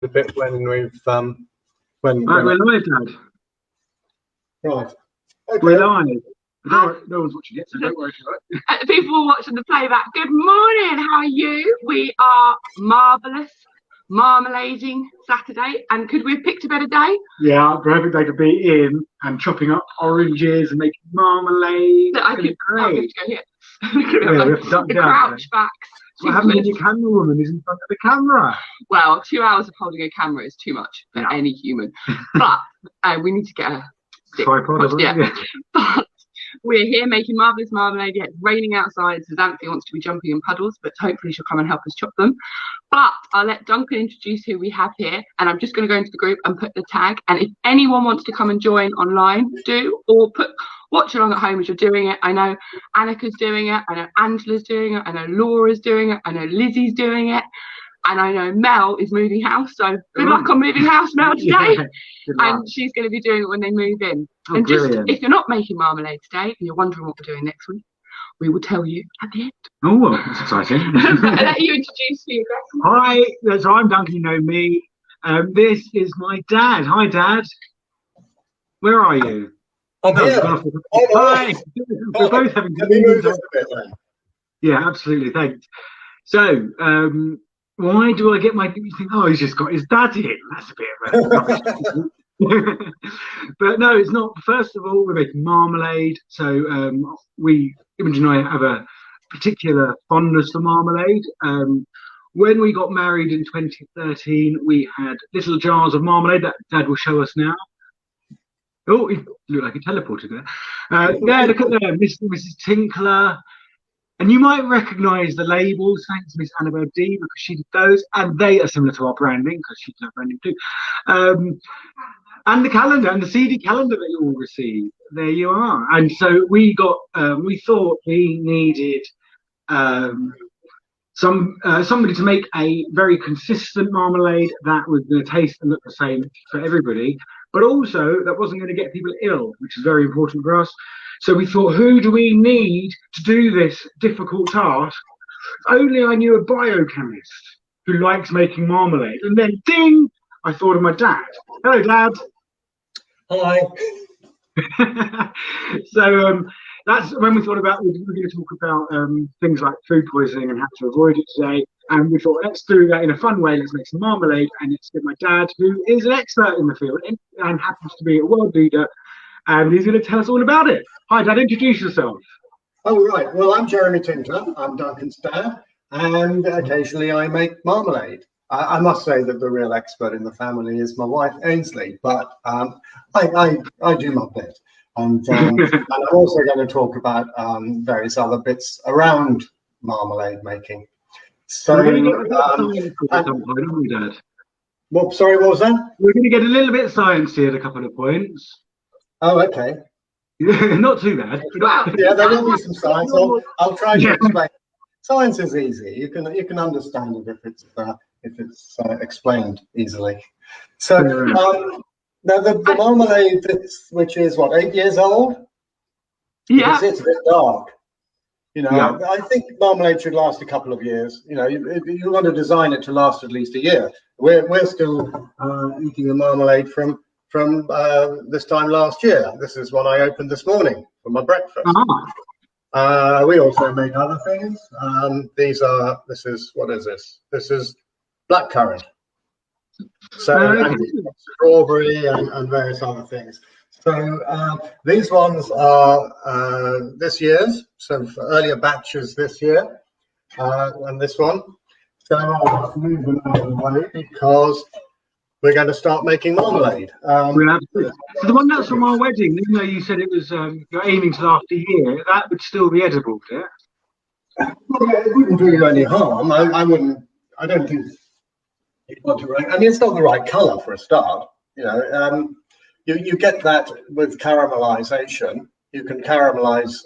a bit when we've Right, we're live, Dad. right. Okay. We're live. No one's watching it, so don't worry about it. People watching the playback, good morning, how are you? We are marvellous, marmalading Saturday, and could we have picked a better day? Yeah, perfect day to be in and chopping up oranges and making marmalade. I could go here. The crouch backs. What happened when your camera woman is in front of the camera? Well, 2 hours of holding a camera is too much for any human. But we need to get a tripod. Yeah. But we're here making marvellous marmalade. Yeah, it's raining outside, so Xanthi wants to be jumping in puddles, but hopefully she'll come and help us chop them. But I'll let Duncan introduce who we have here, and I'm just going to go into the group and put the tag. And if anyone wants to come and join online, do, or watch along at home as you're doing it. I know Annika's doing it, I know Angela's doing it, I know Laura's doing it, I know Lizzie's doing it, and I know Mel is moving house, so good luck on moving house, Mel, today. And she's going to be doing it when they move in. And just, if you're not making marmalade today and you're wondering what we're doing next week, we will tell you at the end. Oh, that's exciting. I'll let you introduce you. Hi, so I'm Duncan, you know me. This is my dad. Hi, Dad. Where are you? I'm here. Hi. We're both having Yeah, absolutely. Thanks. So, why do I get my? You think, oh, he's just got his dad in. That's a bit of a. But no, it's not. First of all, we're making marmalade. So Imogen and I have a particular fondness for marmalade. When we got married in 2013, we had little jars of marmalade that Dad will show us now. Oh, he looked like a teleporter there. Yeah, look at them, Mr. and Mrs. Tinkler. And you might recognise the labels, thanks to Miss Annabelle D, because she did those, and they are similar to our branding, because she did our branding too. And the calendar, and the CD calendar that you all received. There you are. And so we got, we thought we needed somebody to make a very consistent marmalade that was going to taste and look the same for everybody, but also that wasn't going to get people ill, which is very important for us. So we thought, who do we need to do this difficult task? Only I knew a biochemist who likes making marmalade. And then, ding, I thought of my dad. Hello, Dad. Hi. So that's when we thought about, we're going to talk about things like food poisoning and how to avoid it today. And we thought, let's do that in a fun way. Let's make some marmalade. And it's with my dad, who is an expert in the field and happens to be a world leader. And he's going to tell us all about it. Hi, Dad, introduce yourself. Oh, right. Well, I'm Jeremy Tinkler. I'm Duncan's dad. And occasionally I make marmalade. I must say that the real expert in the family is my wife, Ainsley. But I do my bit. And I'm also going to talk about various other bits around marmalade making. So, well, sorry, what was that? We're going to get a little bit sciencey at a couple of points. Oh, okay. Not too bad. Yeah, there will be some science. I'll try to explain. Science is easy. You can understand it if it's explained easily. So now the marmalade, which is what, 8 years old? Yeah. It's a bit dark. You know, yeah. I think marmalade should last a couple of years. You know, you want to design it to last at least a year. We're still eating the marmalade from this time last year. This is what I opened this morning for my breakfast. We also make other things. What is this? This is blackcurrant. So strawberry and various other things. So these ones are this year's, so for earlier batches this year, and this one. So I'll move them out of the way because we're going to start making marmalade. So the one that's from our wedding, even though you said it was you're aiming to last a year, that would still be edible, would it? Well, it wouldn't do you any harm. I don't think you'd want to. I mean, it's not the right colour for a start. You know, you get that with caramelization. You can caramelize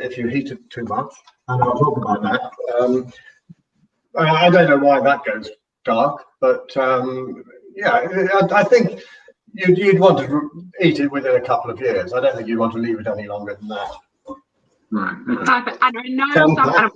if you heat it too much, and I'll talk about that. I don't know why that goes dark, but yeah, I think you'd want to eat it within a couple of years. I don't think you'd want to leave it any longer than that. Right. And I know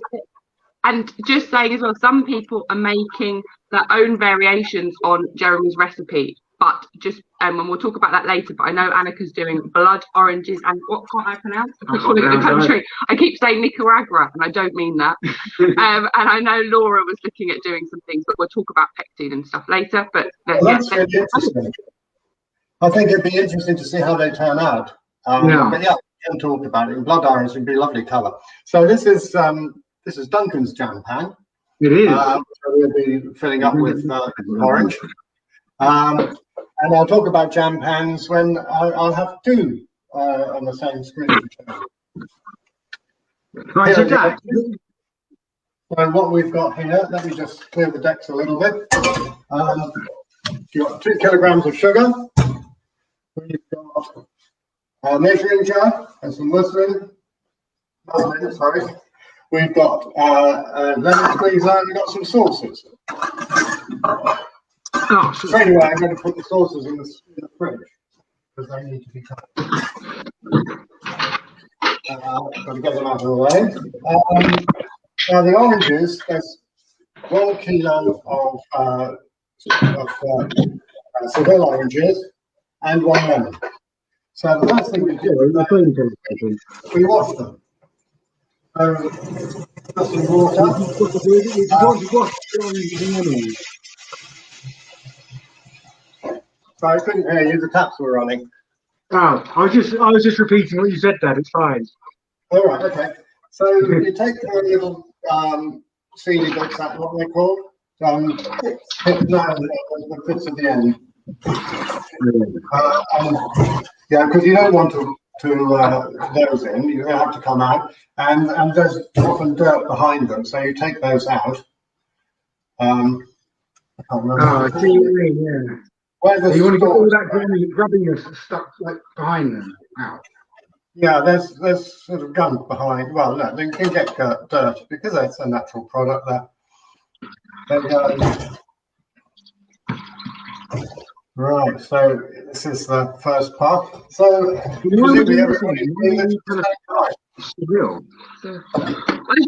and just saying as well, some people are making their own variations on Jeremy's recipe. But just and we'll talk about that later. But I know Annika's doing blood oranges and what can't I pronounce? I keep calling it the country. I keep saying Nicaragua, and I don't mean that. And I know Laura was looking at doing some things, but we'll talk about pectin and stuff later. But that's really interesting. I think it'd be interesting to see how they turn out. But yeah, we can talk about it. Blood orange would be a lovely colour. So this is Duncan's jam pan. It is. So we'll be filling up with orange. And I'll talk about jam pans when I'll have two on the same screen. Right, so Jack. So what we've got here, let me just clear the decks a little bit. You've got 2 kilograms of sugar. We've got a measuring jar and some muslin, sorry. We've got a lemon squeezer and we've got some sauces. So anyway, I'm going to put the sauces in the fridge because they need to be cut. Got to get them out of the way. Now the oranges, there's 1 kilo of Seville oranges and 1 lemon. So the first thing we do is we wash them. Put some water. So I couldn't hear you, the taps were running. Oh, I was just repeating what you said, Dad. It's fine. All right, okay. So you take the little seedy bits, that's what they're called. The bits at the end. Yeah, because you don't want to those in. You have to come out, and there's often dirt behind them, so you take those out. I can't remember. Oh, I see what you mean, yeah. So you want to get all that grubbiness stuck like behind them out. Yeah, there's sort of gunk behind. Well, no, they can get dirt because it's a natural product there. Right, so this is the first part. So presumably everybody as you're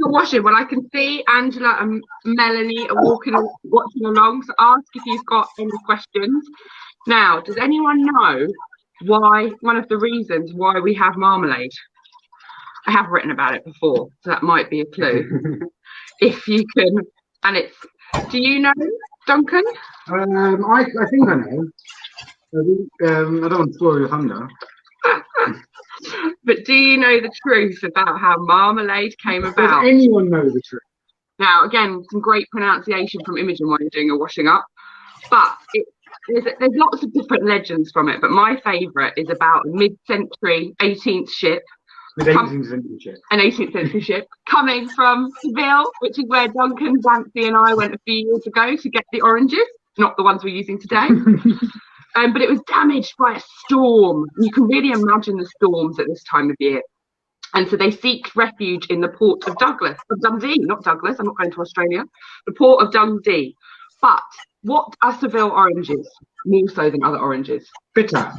washing, well, I can see Angela and Melanie are watching along, so ask if you've got any questions. Now, does anyone know one of the reasons why we have marmalade? I have written about it before, so that might be a clue. If you can, do you know, Duncan? I think I know. I don't want to spoil your thunder. But do you know the truth about how marmalade came about? Does anyone know the truth? Now, again, some great pronunciation from Imogen while you're doing your washing up. But there's lots of different legends from it. But my favourite is about a mid-century 18th ship. An 18th century ship coming from Seville, which is where Duncan, Dancy and I went a few years ago to get the oranges, not the ones we're using today. But it was damaged by a storm. You can really imagine the storms at this time of year. And so they seek refuge in the port of Dundee, not Douglas, I'm not going to Australia, the port of Dundee. But what are Seville oranges, more so than other oranges? Bitter.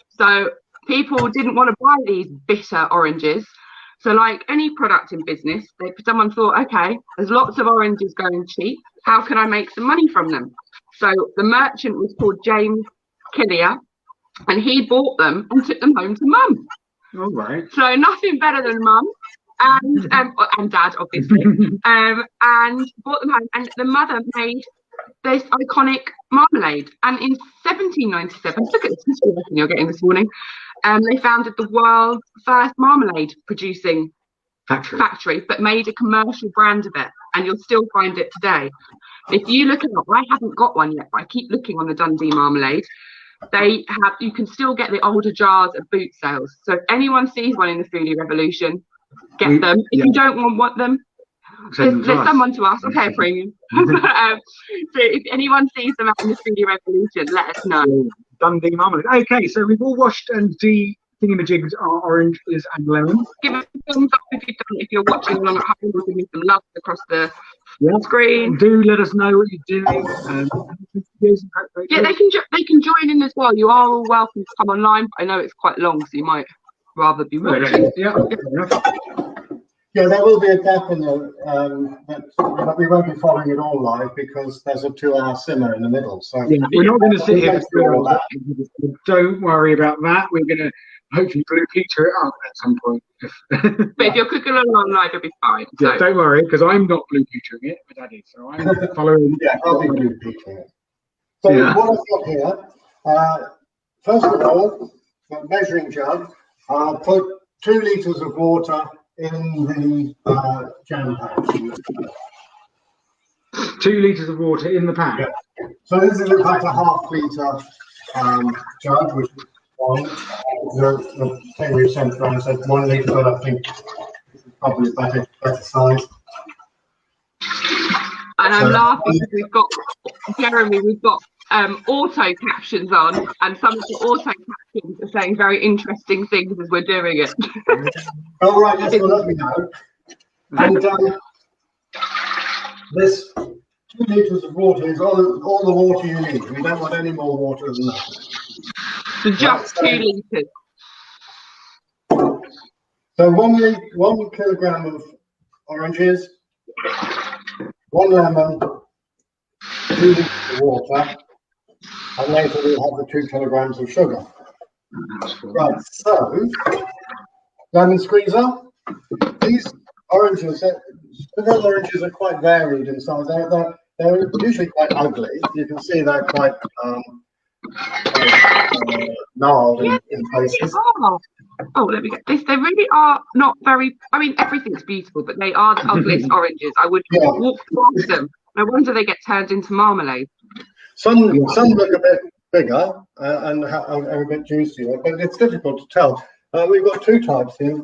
So people didn't want to buy these bitter oranges. So like any product in business, someone thought, okay, there's lots of oranges going cheap. How can I make some money from them? So the merchant was called James Killier, and he bought them and took them home to Mum. All right. So nothing better than Mum and Dad, obviously, and bought them home. And the mother made this iconic marmalade. And in 1797, look at this history lesson you're getting this morning. They founded the world's first marmalade producing factory, but made a commercial brand of it, and you'll still find it today. If you look at it, I haven't got one yet, but I keep looking on the Dundee marmalade. You can still get the older jars at boot sales. So if anyone sees one in the foodie revolution, get them. If you don't want them, there's someone to ask. Okay, premium. So if anyone sees them out in the foodie revolution, let us know. Dundee marmalade. Okay, so we've all washed and thingy-majigs are oranges and lemon. Give us a thumbs up if you're watching along at home. Give me some love across the screen. Do let us know what you're doing. Yeah, they can join in as well. You are all welcome to come online, but I know it's quite long, so you might rather be watching. Yeah, there will be a gap in the, but we won't be following it all live because there's a 2-hour simmer in the middle. So Yeah, we're not going to sit here for 2 all hours. Don't worry about that. We're going to hopefully blue peter it up at some point. But if you're cooking along live, you'll be fine. Yeah, So. don't worry, because I'm not blue petering it, my dad is, so I'm following. Yeah, I'll be blue petering it. So what I've got here, first of all, the measuring jug, put 2 litres of water in the jam pan. 2 litres of water in the pan? Yeah. So this is like a half-litre jug, which is one. The thing we've sent around said 1 litre, but I think this is probably a better size. And I'm laughing because we've got, Jeremy, we've got auto captions on, and some of the auto captions are saying very interesting things as we're doing it. Oh, right, yes, well, let me know. And this 2 litres of water is all the water you need. We don't want any more water than that. So just 2 litres. So 1 kilogram of oranges, 1 lemon, 2 litres of water, and later we'll have the 2 kilograms of sugar. Right, so lemon squeezer. These oranges, the oranges are quite varied in size. They're usually quite ugly. You can see they're quite gnarled in places. Oh, let me get this. They really are not very. I mean, everything's beautiful, but they are the ugliest oranges. I would walk past them. No wonder they get turned into marmalade. Some look a bit bigger and are a bit juicier, but it's difficult to tell. We've got 2 types here.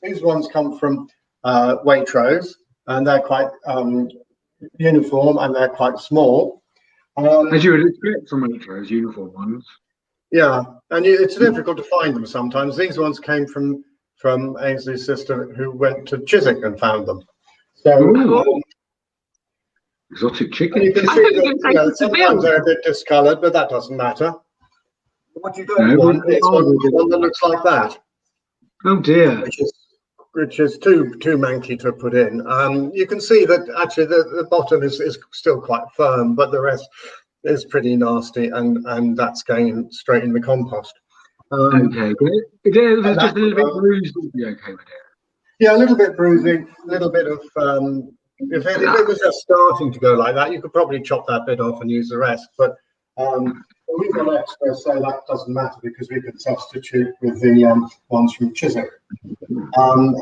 These ones come from Waitrose, and they're quite uniform and they're quite small. As you would expect from Waitrose, uniform ones. Yeah, and it's difficult to find them sometimes. These ones came from Ainsley's sister, who went to Chiswick and found them. So exotic chicken. You can see that, sometimes they're a bit discoloured, but that doesn't matter. What you don't want is one that looks like that. Oh dear. Which is too manky to put in. You can see that actually the bottom is still quite firm, but the rest is pretty nasty, and that's going straight in the compost. Okay, but if it was just a little bit bruised, would be okay with it. Yeah, a little bit bruising, a little bit of. If it was just starting to go like that, you could probably chop that bit off and use the rest. But we've got extras, so that doesn't matter because we can substitute with the ones from Chiswick. And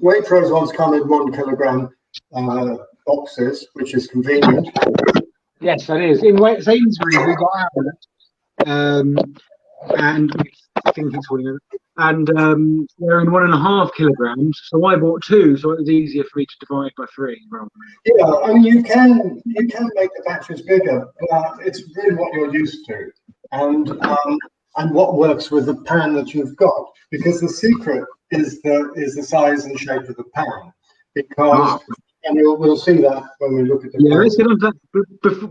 Waitrose ones come in 1 kilogram boxes, which is convenient. Yes, that is. In Sainsbury's, we got ours, and I think it's one of them. And they're in 1.5 kilograms. So I bought 2, so it was easier for me to divide by 3. Yeah, I mean you can make the batches bigger, but it's really what you're used to, and what works with the pan that you've got. Because the secret is the size and shape of the pan. Because and we'll see that when we look at the pan. Let's get on to that.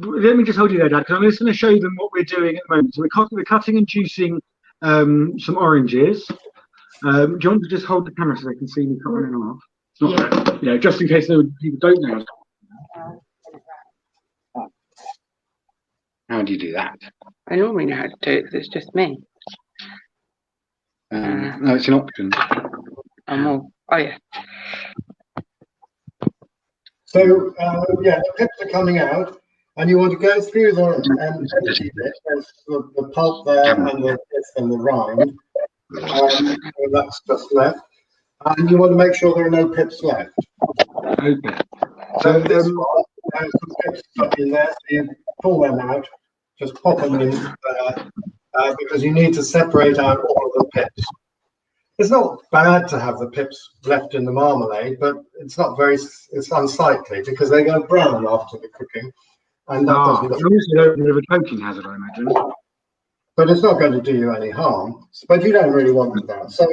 Let me just hold you there, Dad, because I'm just going to show them what we're doing at the moment. So we're cutting and juicing some oranges. Do you want to just hold the camera so they can see me cutting it off? It's not just in case people don't know. How do you do that? I normally know how to do it because it's just me. No, it's an option. Yeah. So the pips are coming out, and you want to go through the empty bit. There's the pulp there and the pith and the rind. That's just left, and you want to make sure there are no pips left. Okay. So this one has some pips stuck in there, so you pull them out, just pop them in there, because you need to separate out all of the pips. It's not bad to have the pips left in the marmalade, but it's unsightly because they go brown after the cooking, and that doesn't. It's also a bit of a coating hazard, I imagine. But it's not going to do you any harm. But you don't really want that. So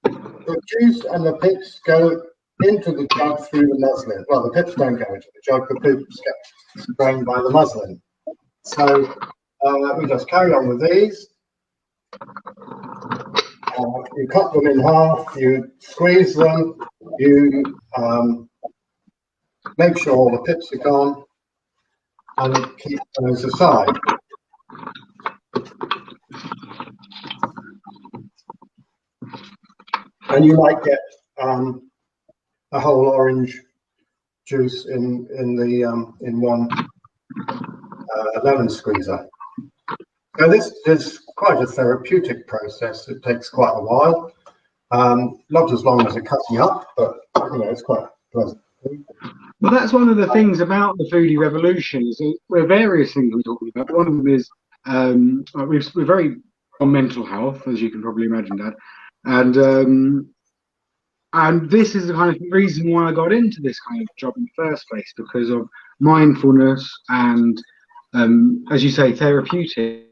the juice and the pips go into the jug through the muslin. Well, the pips don't go into the jug. The pips get drained by the muslin. So we just carry on with these. you cut them in half, you squeeze them, you make sure all the pips are gone, and keep those aside. And you might get a whole orange juice in one lemon squeezer. So this is quite a therapeutic process. It takes quite a while, not as long as a cutting up, but it's quite pleasant. Well, that's one of the things about the foodie revolution. Is there are various things we're talking about. One of them is we're very on mental health, as you can probably imagine, Dad, and this is the kind of reason why I got into this kind of job in the first place, because of mindfulness and, as you say, therapeutic.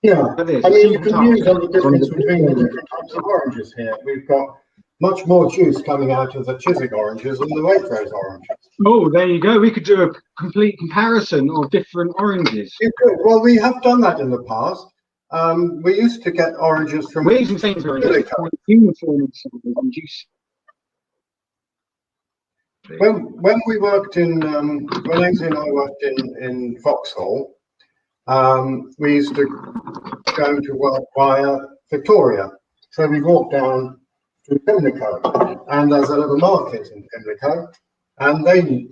Yeah, I mean, you can use on the difference between the different types of oranges here. We've got much more juice coming out of the Chiswick oranges than the Waitrose oranges. Oh, there you go. We could do a complete comparison of different oranges. You could. Well, we have done that in the past. We used to get oranges from. We're using Sainsbury's uniform and juice. When we worked in, when Ainsley and I worked in Vauxhall, we used to go to work via Victoria. So we walked down to Pimlico, and there's a little market in Pimlico, and they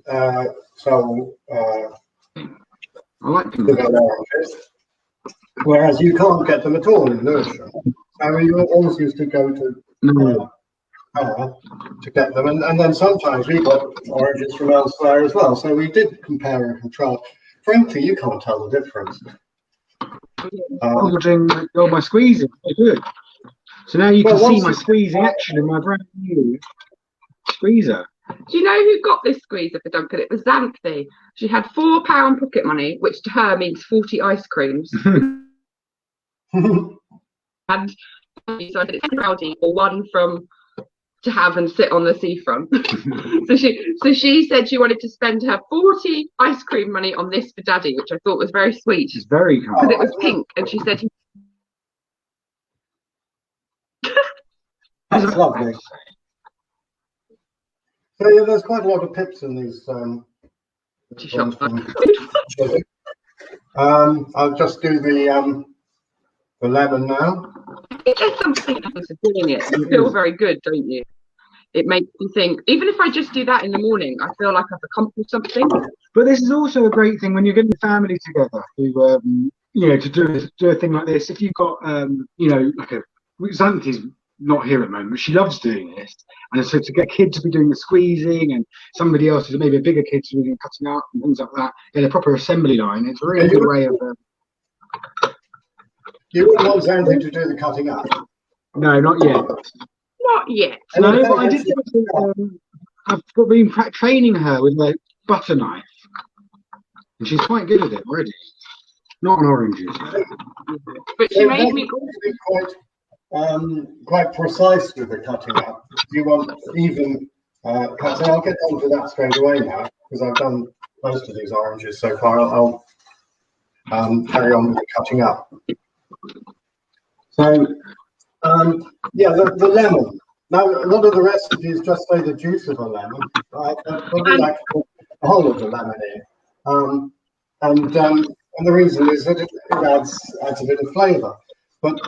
sell oranges, whereas you can't get them at all in Lewisham. So we always used to go to get them, and then sometimes we got oranges from elsewhere as well. So we did compare and contrast. Frankly, you can't tell the difference. My squeezing, good. So now you can see my squeezing action in my brand new squeezer. Do you know who got this squeezer for Duncan? It was Xanthi. She had £4 pocket money, which to her means 40 ice creams. And so I said it's Aldi or one from to have and sit on the seafront. so she said she wanted to spend her 40 ice cream money on this for Daddy, which I thought was very sweet. It's very kind. Because it was pink, and she said that's lovely. So yeah, there's quite a lot of pips in these. I'll just do the lemon now. There's something else of doing it. You feel very good, don't you? It makes you think, even if I just do that in the morning, I feel like I've accomplished something. But this is also a great thing when you're getting the family together to do a thing like this. If you've got Xanthi's not here at the moment, but she loves doing this, and so to get a kid to be doing the squeezing and somebody else who's maybe a bigger kid to be doing cutting out and things like that in a proper assembly line, it's a really good way of. You wouldn't want Xanthi to do the cutting up? No, not yet. Not yet. No, but I did. I've been training her with a butter knife, and she's quite good at it already. Not on oranges. But she made me quite precise with the cutting up. You want even cutting. I'll get onto that straight away now because I've done most of these oranges so far. I'll carry on with the cutting up. So, the lemon. Now, a lot of the recipes just say the juice of a lemon. Right? We like to put the whole of the lemon in. And the reason is that it adds a bit of flavour. But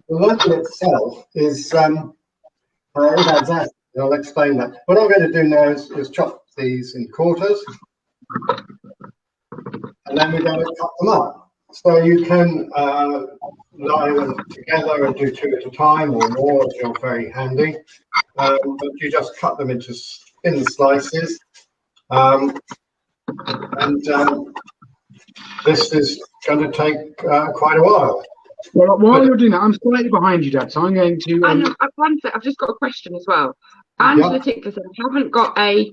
the lemon itself is, it adds acid. I'll explain that. What I'm going to do now is chop these in quarters. And then we're going to cut them up. So you can lie them together and do 2 at a time or more if you're very handy. But you just cut them into thin slices. This is going to take quite a while. Well, while you're doing that, I'm slightly behind you, Dad, so I'm going to... I've just got a question as well. Angela Tickler said, I haven't got a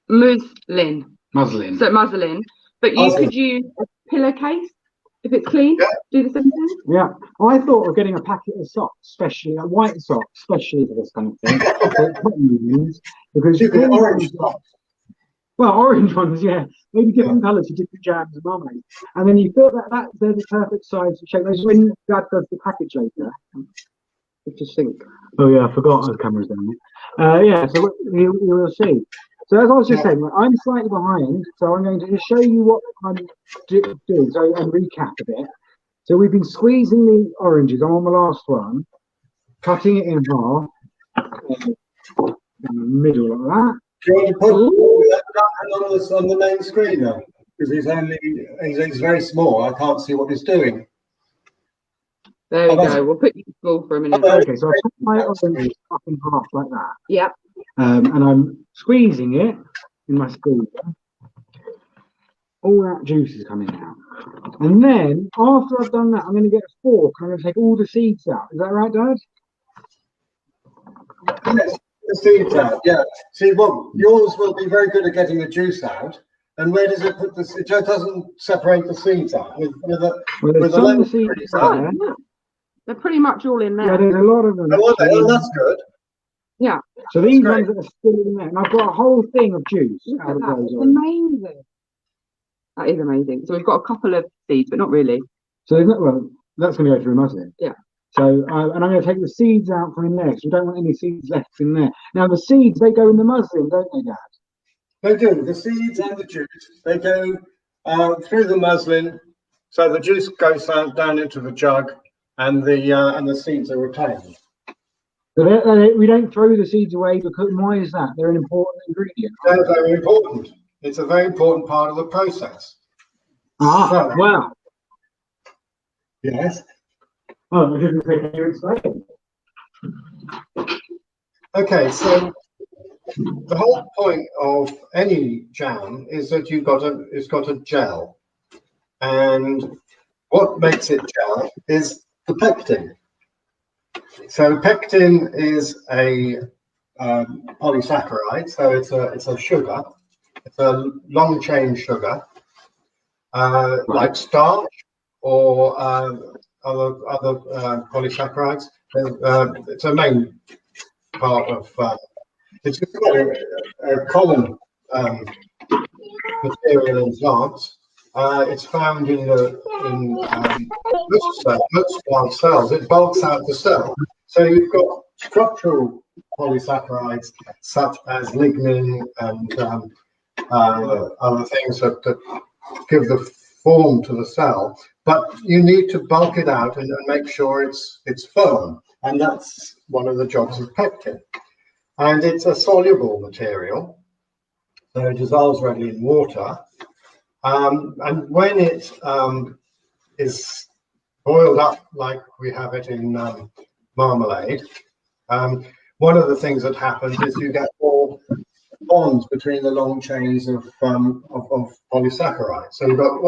muslin. Muslin. So muslin. But you could use a pillowcase. If it's clean, do the same thing. Yeah, I thought of getting a packet of socks, especially white socks, especially for this kind of thing. Because you can orange socks. Well, orange ones, yeah. Maybe different colours for different jams and marmalade. And then you feel that they're the perfect size to shape. Those when Dad does the package later. Just think. Oh yeah, I forgot the camera's down there. Yeah, so you will see. So as I was just saying, I'm slightly behind, so I'm going to just show you what I'm doing. So and recap a bit. So we've been squeezing the oranges. I'm on the last one, cutting it in half, in the middle like that. Do you want to put that on the main screen now? Because he's very small. I can't see what he's doing. There we go. We'll put you to school for a minute. Okay, so I put my orange up in half like that. Yep. And I'm squeezing it in my squeezer. All that juice is coming out. And then, after I've done that, I'm going to get a fork and I'm going to take all the seeds out. Is that right, Dad? Yes, the seeds out, yeah. See, well, yours will be very good at getting the juice out. And where does it put the seeds? It doesn't separate the seeds out with the seeds there. They're pretty much all in there. Yeah, there's a lot of them. Oh, that's good. Yeah. So these ones that are still in there, and I've got a whole thing of juice out of those. It's amazing. That is amazing. So we've got a couple of seeds, but not really. So there's not, well, that's going to go through muslin. Yeah. So, and I'm going to take the seeds out from in there, because we don't want any seeds left in there. Now, the seeds, they go in the muslin, don't they, Dad? They do. The seeds and the juice, they go through the muslin, so the juice goes down into the jug, and the seeds are retained. So we don't throw the seeds away, because why is that? They're an important ingredient. They're very important. It's a very important part of the process. Ah, wow. Yes. Oh, I didn't think you explained. Okay, so the whole point of any jam is that it's got a gel, and what makes it gel is the pectin. So pectin is a polysaccharide, so it's a sugar. It's a long chain sugar, like starch or other polysaccharides. It's a main part of. It's quite a common material in plants. It's found in most plant cells. It bulks out the cell. So you've got structural polysaccharides such as lignin and other things that give the form to the cell, but you need to bulk it out and make sure it's firm, and that's one of the jobs of pectin. And it's a soluble material, so it dissolves readily in water. And when it is boiled up like we have it in marmalade, one of the things that happens is you get more bonds between the long chains of polysaccharides. So you've got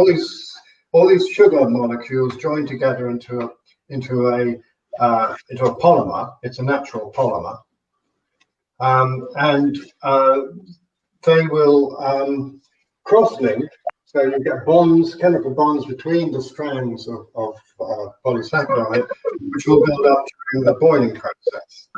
all these sugar molecules joined together into a polymer. It's a natural polymer, and they will cross-link. So you get bonds, chemical bonds between the strands of polysaccharide, which will build up during the boiling process.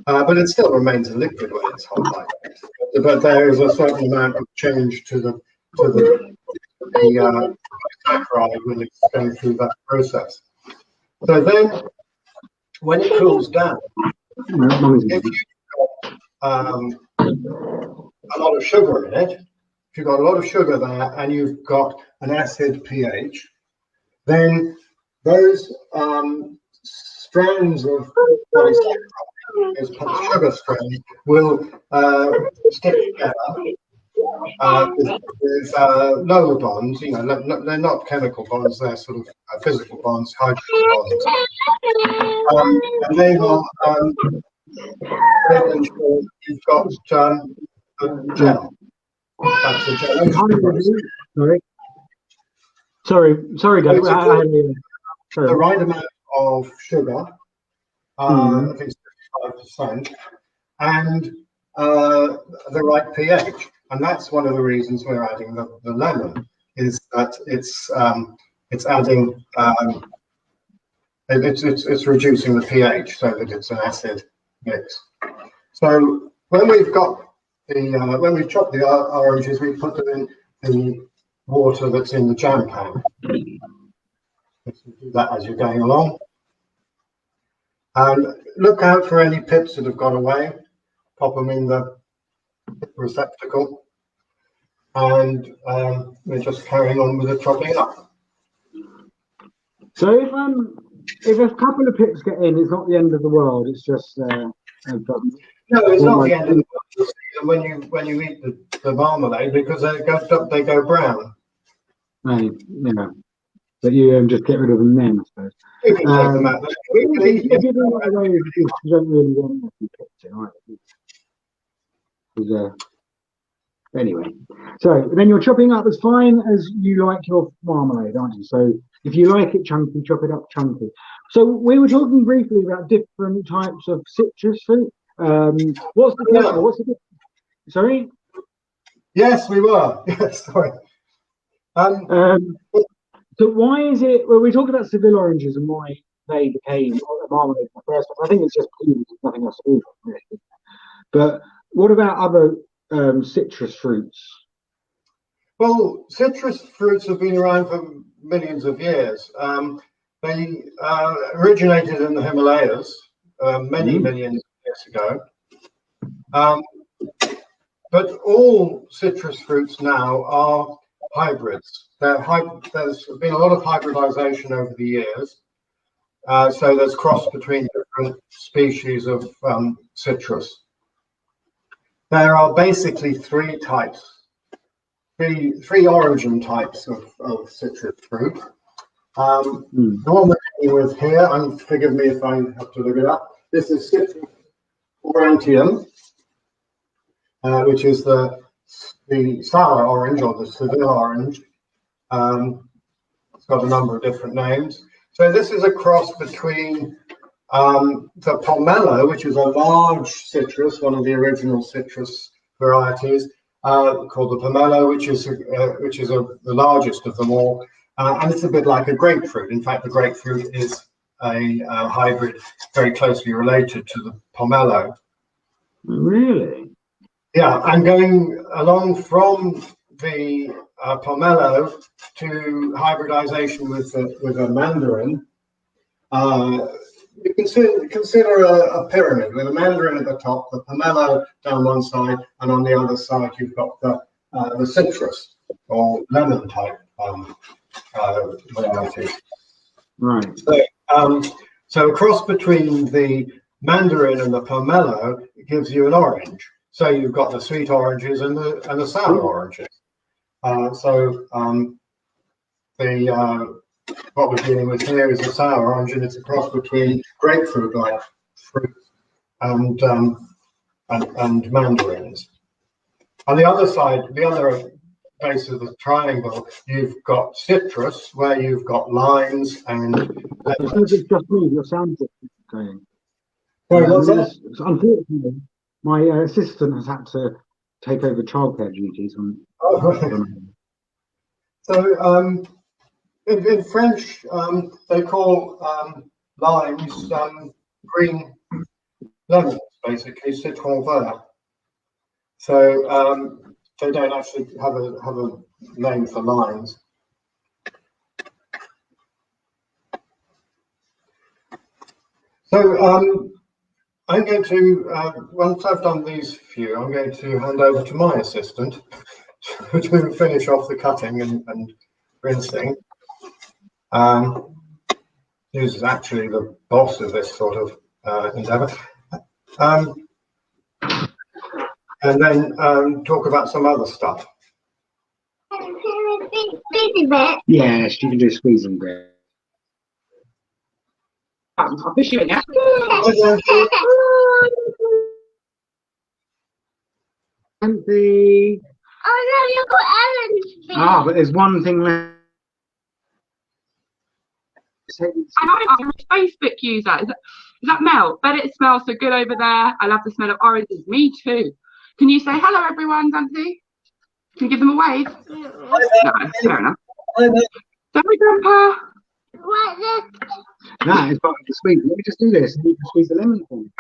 But it still remains a liquid when it's hot like this. But there is a certain amount of change to the polysaccharide when it's going through that process. So then, when it cools down, if you've got a lot of sugar in it, if you've got a lot of sugar there and you've got an acid pH, then those strands of polysaccharide, those sugar strands, will stick together with lower bonds. You know, they're not chemical bonds; they're sort of physical bonds, hydrogen bonds, and they will ensure you've got a gel. That's the gel. Sorry, guys. The right amount of sugar, I think 55%, and the right pH, and that's one of the reasons we're adding the lemon. Is that it's adding it's reducing the pH so that it's an acid mix. So when we've got when we chop the oranges, we put them in the water that's in the jam pan. So do that as you're going along. And look out for any pips that have gone away. Pop them in the receptacle. And we're just carrying on with the chopping up. So if a couple of pips get in, it's not the end of the world. It's just no, it's not the end of the world. You'll see them when you eat the marmalade, because they go brown. Right, yeah. But you just get rid of them then, I suppose. You can take them out. If you do it away with this, you don't really want them to be pipped in, right? Anyway, so then you're chopping up as fine as you like your marmalade, aren't you? So if you like it chunky, chop it up chunky. So we were talking briefly about different types of citrus fruit. What's the difference? Sorry? Yes, we were. Yes, sorry. So why is it? Well, we talked about Seville oranges and why they became a marmalade in the first place. I think it's just because there's nothing else to do, really. But what about other citrus fruits? Well, citrus fruits have been around for millions of years. They originated in the Himalayas many millions of years ago. But all citrus fruits now are hybrids. There's been a lot of hybridization over the years. So there's cross between different species of citrus. There are basically three origin types of citrus fruit. The one we're dealing with here, and forgive me if I have to look it up, this is Citrus aurantium, which is the sour orange or the Seville orange. It's got a number of different names. So this is a cross between the pomelo, which is a large citrus, one of the original citrus varieties, called the pomelo, which is the largest of them all, and it's a bit like a grapefruit. In fact, the grapefruit is a hybrid, very closely related to the pomelo. Really? Yeah, and going along from the pomelo to hybridization with a mandarin. You consider a pyramid with a mandarin at the top, the pomelo down one side, and on the other side you've got the citrus or lemon type varieties. Right. So a cross between the mandarin and the pomelo gives you an orange. So you've got the sweet oranges and the sour oranges. What we're dealing with here is a sour orange, and it's a cross between grapefruit-like fruit and mandarins. On the other side, the other base of the triangle, you've got citrus, where you've got limes and. It's just me. Your sound is going. Sorry, what's that? Unfortunately, my assistant has had to take over childcare duties. So, in French, they call limes green lemons, basically citron vert. So they don't actually have a name for limes. So I'm going to, once I've done these few, I'm going to hand over to my assistant to finish off the cutting and rinsing. Who's actually the boss of this sort of endeavor. And then talk about some other stuff. Yes, you can do squeezing bit. I'll fish you now. And the. Oh no, you've got Ellen's feet. Ah, but there's one thing left. I'm a Facebook user. Is that Mel? Bet it smells so good over there. I love the smell of oranges. Me too. Can you say hello, everyone, Dante? Can you give them a wave? No, fair enough. Sorry, Grandpa. What is That is part of the squeeze. Let me just do this, and you can squeeze the lemon for me.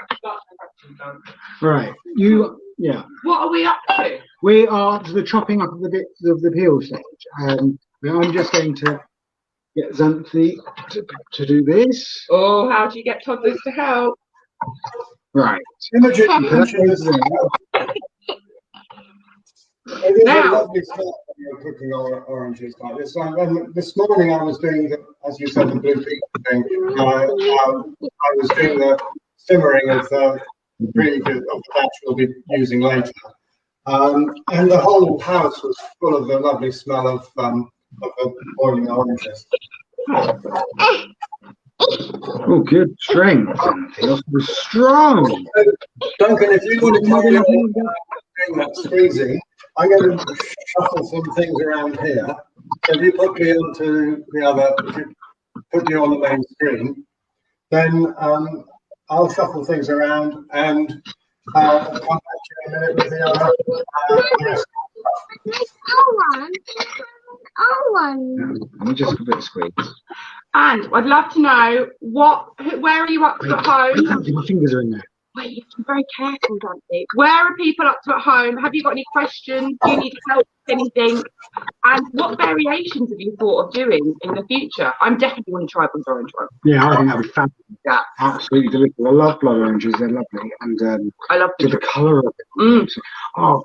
All right, you Yeah. What are we up to? We are to the chopping up of the bits of the peel stage. I'm just going to get Xanthi to do this. Oh, how do you get toddlers to help? Right. Imogen, you mentioned this. It is a lovely start when you're cooking oranges like this. This morning I was doing, as you said, the blue pea thing. I was doing the simmering of the batch we'll be using later. And the whole house was full of the lovely smell of the boiling oranges. Oh, good strength, Xanthi. Strong. Duncan, if you want to carry on doing that squeezing, I'm going to shuffle some things around here. So if you put me onto the other, if you put you on the main screen, then I'll shuffle things around and come back to you in a minute with the other. Let me just give it a squeeze. And I'd love to know where are you up to at home? My fingers are in there. Wait, you have to be very careful, Dante. Where are people up to at home? Have you got any questions? Do you need help with anything? And what variations have you thought of doing in the future? I'm definitely going to try the orange one. Yeah, I think that'd be fabulous. Yeah, Absolutely delicious. I love blood oranges; they're lovely, and I love the colour of it. Oh,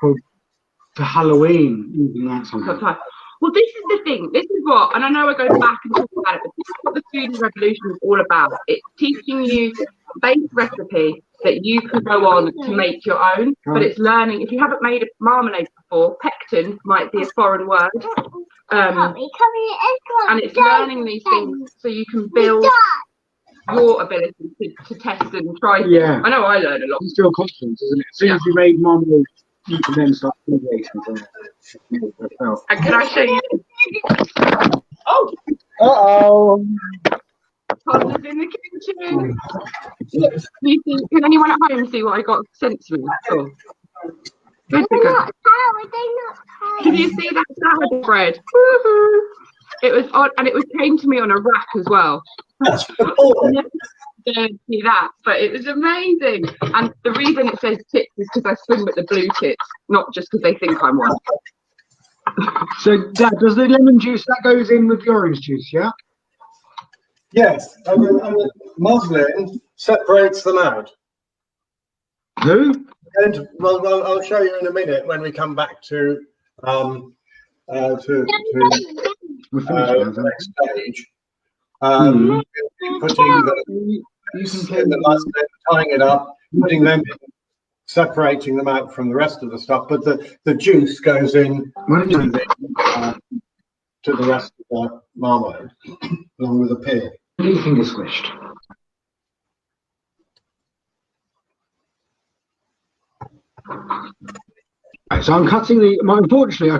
for Halloween, using that something. Well, this is the thing. This is what, and I know we're going back and talk about it, but this is what the food revolution is all about. It's teaching you a base recipe that you can go on to make your own, but it's learning. If you haven't made a marmalade before, pectin might be a foreign word. And it's learning these things so you can build your ability to test and try things. Yeah. I know I learned a lot. It's still confidence, isn't it? As soon as you made marmalade, you can then start creating things. And can I show you? Oh! Uh-oh! Toddlers in the kitchen. Look, can anyone at home see what I got sent to me? Sure. Good. Can you see that salad bread? Woohoo! It was odd, and it came to me on a rack as well. That's See that, but it was amazing. And the reason it says tits is because I swim with the blue tits, not just because they think I'm one. So, Dad, does the lemon juice that goes in with the orange juice? Yeah. Yes, and the muslin separates them out. Who? And well, I'll show you in a minute when we come back to the next stage. Putting the muslin, tying it up, putting them in, separating them out from the rest of the stuff, but the juice goes in to the rest of the marmalade along with the peel. Finger squished. Right, so I'm cutting unfortunately,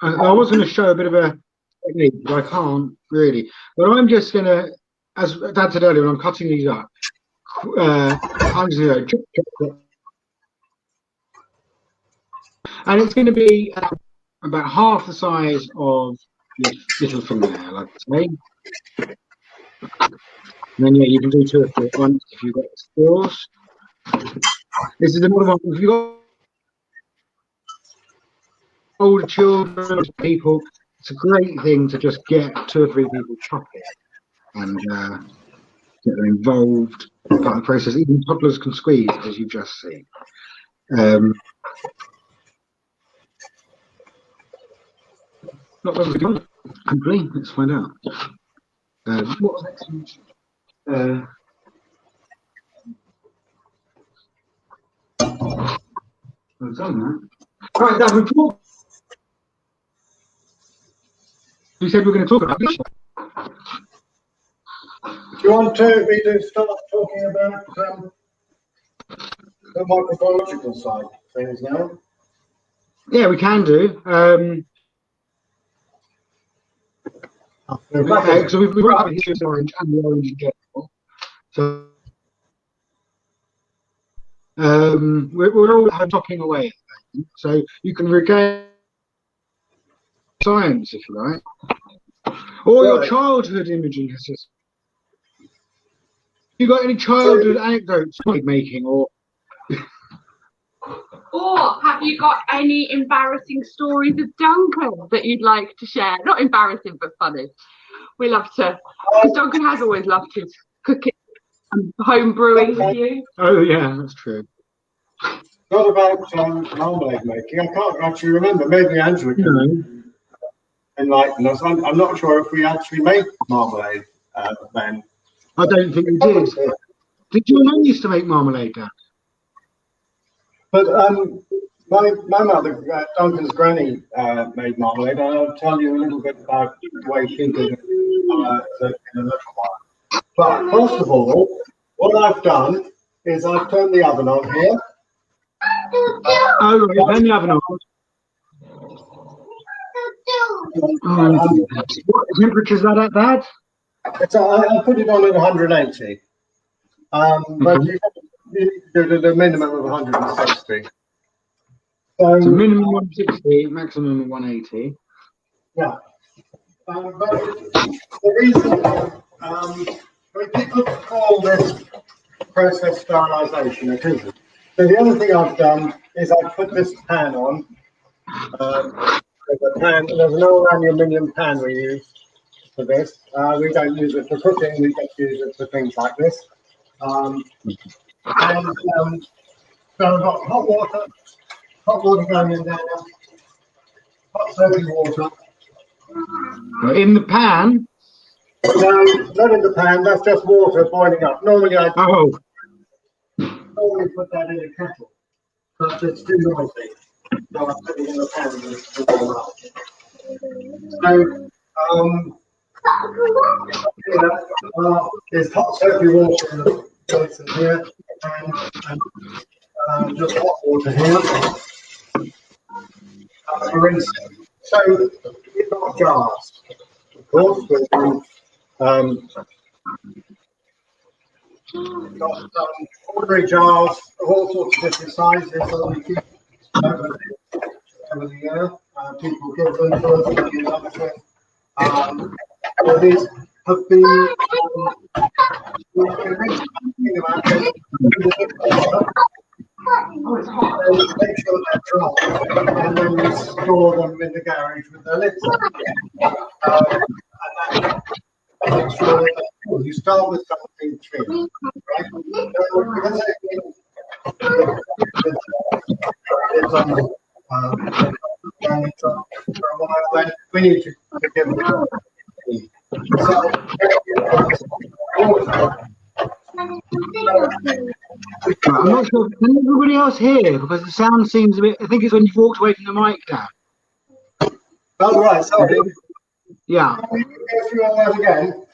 I was going to show a bit of a technique, but I can't really. But I'm just going to, as Dad said earlier, when I'm cutting these up, I'm just going to chop. And it's going to be about half the size of your little fingernail, I'd say. And then, yeah, you can do 2 or 3 at once if you've got skills. This is another one. If you've got older children, people, it's a great thing to just get 2 or 3 people chopping and get them involved in the process. Even toddlers can squeeze, as you've just seen. Not done complete. Let's find out. What was next? I've done that. Right, Dad, we said we were going to talk about this. Do you want me to start talking about the microbiological side of things now? Yeah, we can do. So we've got the history of the orange and the orange in general. So we're all talking away at the moment. So you can regain science if you like, or your childhood imaging has you got any childhood anecdotes like making or Or have you got any embarrassing stories of Duncan that you'd like to share? Not embarrassing, but funny. We love to, because Duncan has always loved his cooking and home brewing with you. Oh yeah, that's true. Not about marmalade making. I can't actually remember. Maybe Angela can enlighten us. I'm not sure if we actually made marmalade then. I don't think we did. Did your mum used to make marmalade, Dad? But my mother, Duncan's granny, made marmalade, and I'll tell you a little bit about the way she did it in a little while. But first of all, what I've done is I've turned the oven on here. Oh, right, turn the oven on. What temperature is that at, Dad? I put it on at 180. But you did a minimum of 160. So minimum 160, maximum 180. Yeah. But the reason people call this process sterilization, it isn't. So the other thing I've done is I've put this pan on. There's an old aluminium pan we use for this. We don't use it for cooking, we just use it for things like this. So I've got hot water going in there, hot soapy water. In the pan? No, not in the pan, that's just water boiling up. Normally I put that in a kettle, but it's too noisy. So I put it in the pan to warm up. So, there's hot soapy water in the place in here, and just hot water here. For instance, so we've got jars, of course, with got ordinary jars of all sorts of different sizes that we keep over the year. People give them to us and use other things. So these have been make sure they're dry, and then we store them in the garage with their lids on. And that make sure that you start with something thin, right? Because it's on for a while, then we need to give them a so I'm not sure. Can everybody else hear? Because the sound seems a bit. I think it's when you've walked away from the mic, Dad. oh, right, sorry. Yeah. Can we go through all that again?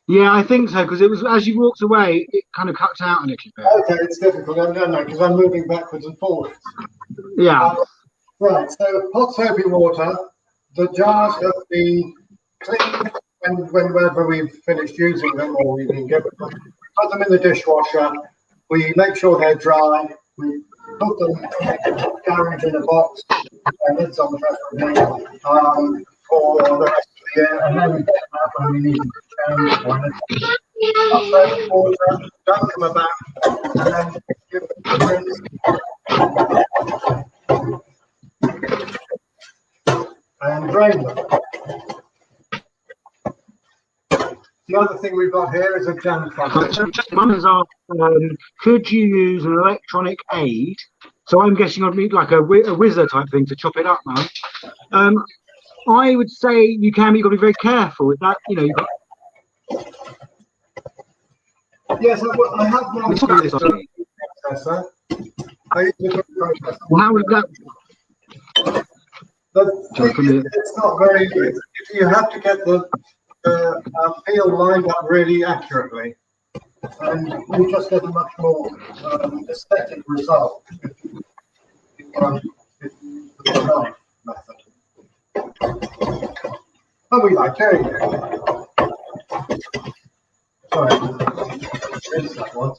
Yeah, I think so, because it was as you walked away, it kind of cuts out a little bit. Okay, it's difficult. I don't know, because I'm moving backwards and forwards. Yeah. Right, so hot soapy water. The jars have been cleaned whenever we've finished using them or we've been given them. Put them in the dishwasher. We make sure they're dry. We put them in the garage in a box, and lids on preferably, for the rest of the year. And then we get them out when we need them. Hot soapy water, dunk them about, and then give them a rinse. And drain them. The other thing we've got here is a jam funnel. Mum has asked, could you use an electronic aid? So I'm guessing I'd need like a whizzer type thing to chop it up, Mum. I would say you can, but you've got to be very careful with that. You know, you've got. Yes, I have one processor. I use a processor. Well, how would that? It's not very good. You have to get the peel lined up really accurately, and you just get a much more aesthetic result if you use the knife method. But we like doing it. Sorry, rinse that one.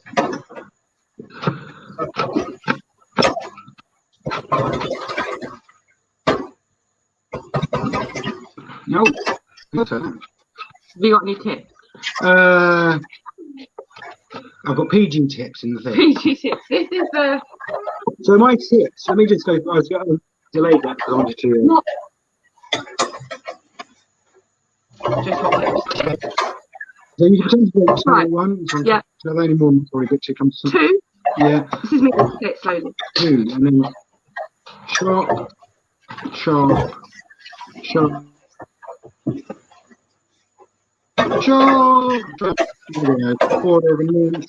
No. Not that. Have you got any tips? I've got PG tips in the thing. PG tips. This is the So my tips, let me just go, I was going to delay that because I wanted to. Not just what So you can change the Right. one. So Yeah. So only more before we get to come to some. 2. Yeah, This is me going to say it slowly. 2, and then chop, chop, chop, chop. There we go. Quarter of an inch.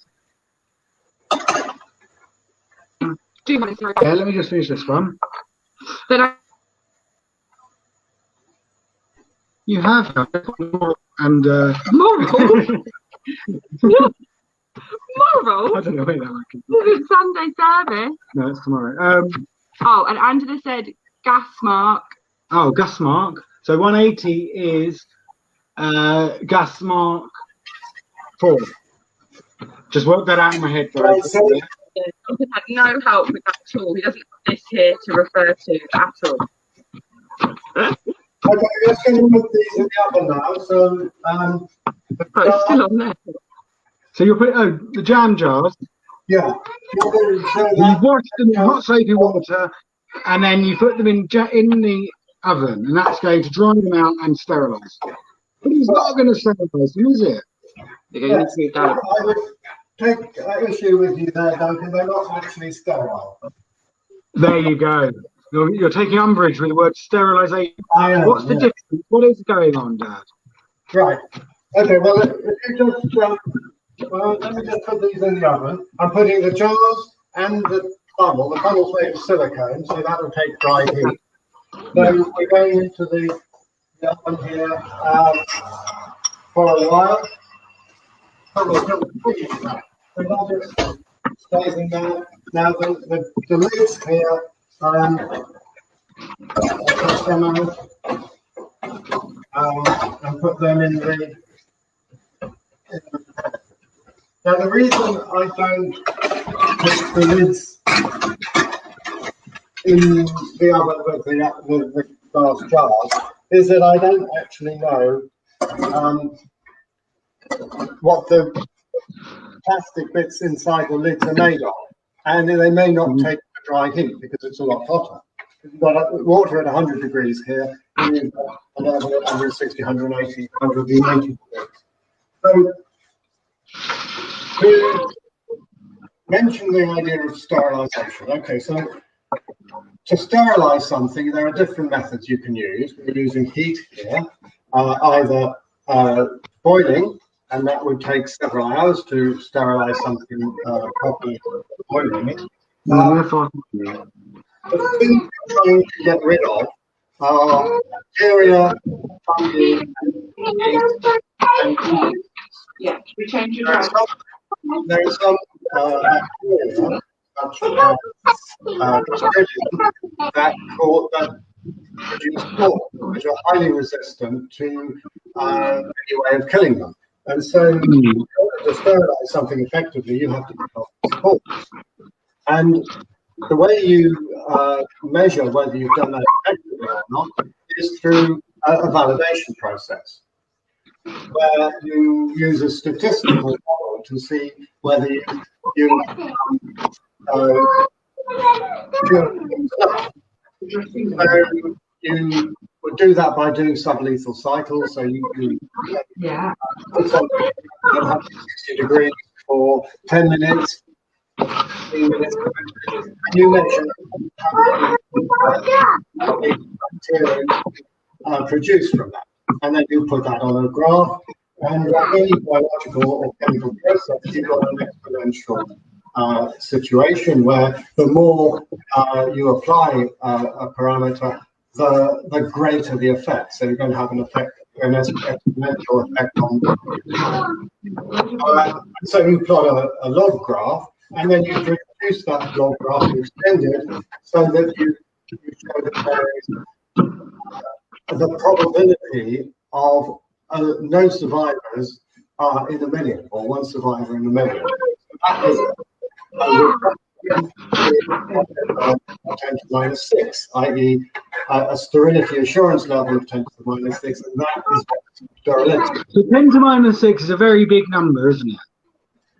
2 minutes. Sorry. Yeah, let me just finish this one. Then I You have and moral. I Moral. don't know where that one comes from. This is Sunday service. No, it's tomorrow. Oh, and Angela said gas mark. Oh, gas mark. So 180 is gas mark 4. Just work that out in my head. Right, so He had no help with that at all. He doesn't have this here to refer to at all. okay, let's go and put these in the oven now. So Oh, it's still on there. So you'll put the jam jars. yeah, You wash them in hot soapy water, and then you put them in the oven, and that's going to dry them out and sterilise. But it's not going to sterilise them, is it? yes, I would take issue with you there, Duncan. They're not actually sterile. There you go. You're taking umbrage with the word sterilisation. I am, What's the yeah. difference? What is going on, Dad? Right. Okay, well, if you just, let me just put these in the oven. I'm putting the jars and the funnel. The funnel's made of silicone, so that'll take dry heat. So we're going into the oven here for a while. So we're still freezing that. So that just stays in there. Now the lids here, put them out and put them in the. Now the reason I don't put the lids in the oven with the glass jars is that I don't actually know what the plastic bits inside the lids are made of, and they may not take the dry heat because it's a lot hotter. You've got water at 100 degrees here, and you've got an oven at 160, 180, 190 degrees. So to mention the idea of sterilisation. Okay, so to sterilise something, there are different methods you can use. We're using heat here, either boiling, and that would take several hours to sterilise something properly boiling it. The things we're trying to get rid of are bacteria, fungi, and Yeah, we change it there are some bacteria, such as that produce spores, which are highly resistant to any way of killing them. And so, in order to sterilise something effectively, you have to get off the spores. And the way you measure whether you've done that effectively or not is through a validation process, where you use a statistical model to see whether you would do that by doing sublethal cycles. So you put something at 160 degrees for 10 minutes, 15 minutes, and you measure how many bacteria produced from that. And then you put that on a graph, and like any biological or chemical process, you've got an exponential situation where the more you apply a parameter, the greater the effect. So you're going to have an exponential effect on. So you plot a log graph, and then you reduce that log graph, you extend it, so that you show that there is the probability of no survivors in a million, or one survivor in a million. That is 10⁻⁶, i.e. a sterility assurance level of 10⁻⁶, and that is sterility. So 10⁻⁶ is a very big number, isn't it?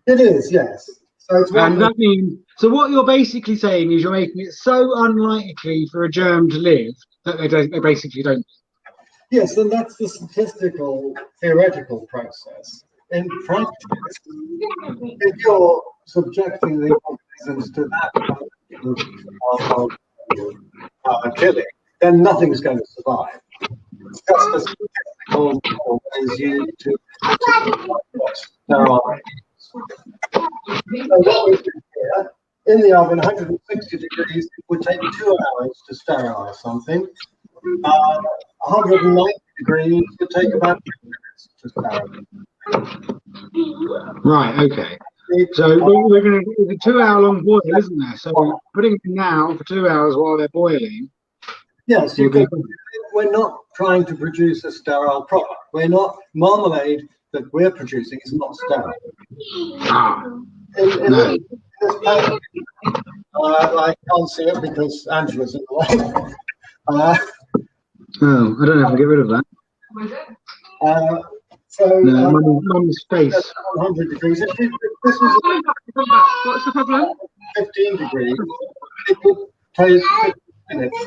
It is, yes. So it's and that means So what you're basically saying is you're making it so unlikely for a germ to live that they basically don't. Yes, and that's the statistical, theoretical process. In practice, if you're subjecting the organisms to that kind of killing, then nothing's going to survive. It's just a statistical model that is used to sterilize. So what we do here, in the oven, 160 degrees, it would take 2 hours to sterilize something. 190 degrees would take about 2 minutes to sterilize. Right, okay. So we're going to do a 2 hour long boil, isn't there? So we're putting them now for 2 hours while they're boiling. Yes, we're not trying to produce a sterile product. Marmalade that we're producing is not sterile. No. This package, I can't see it because Angela's in the way. Oh, I don't have to get rid of that. No, Mum's face. 100 degrees. If this was What's the problem? 15 degrees, it would take 15 minutes.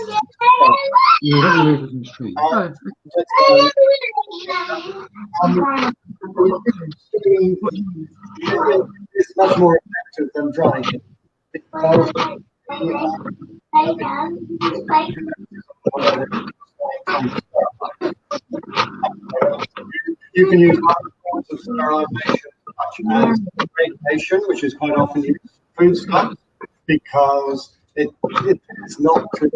It's much more effective than drying it because you can use other forms of sterilization, such as radiation, which is quite often used for foodstuffs, because it's not to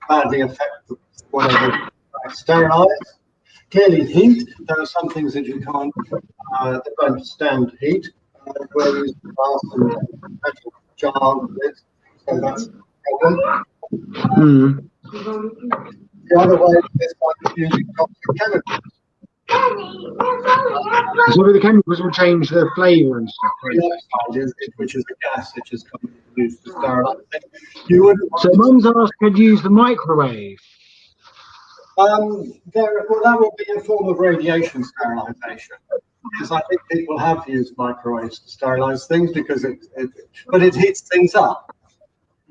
badly affect whatever sterilize. Clearly, heat. There are some things that you can't that don't stand heat. Where you use glass and metal jar lids, so that's a problem. The other way is by using toxic chemicals. So the chemicals will change the flavour and stuff, right? Which is a gas which is commonly used to sterilize. You would. So Mum's asked, could use the microwave. Well, that would be a form of radiation sterilization. Because I think people have used microwaves to sterilize things because it heats things up.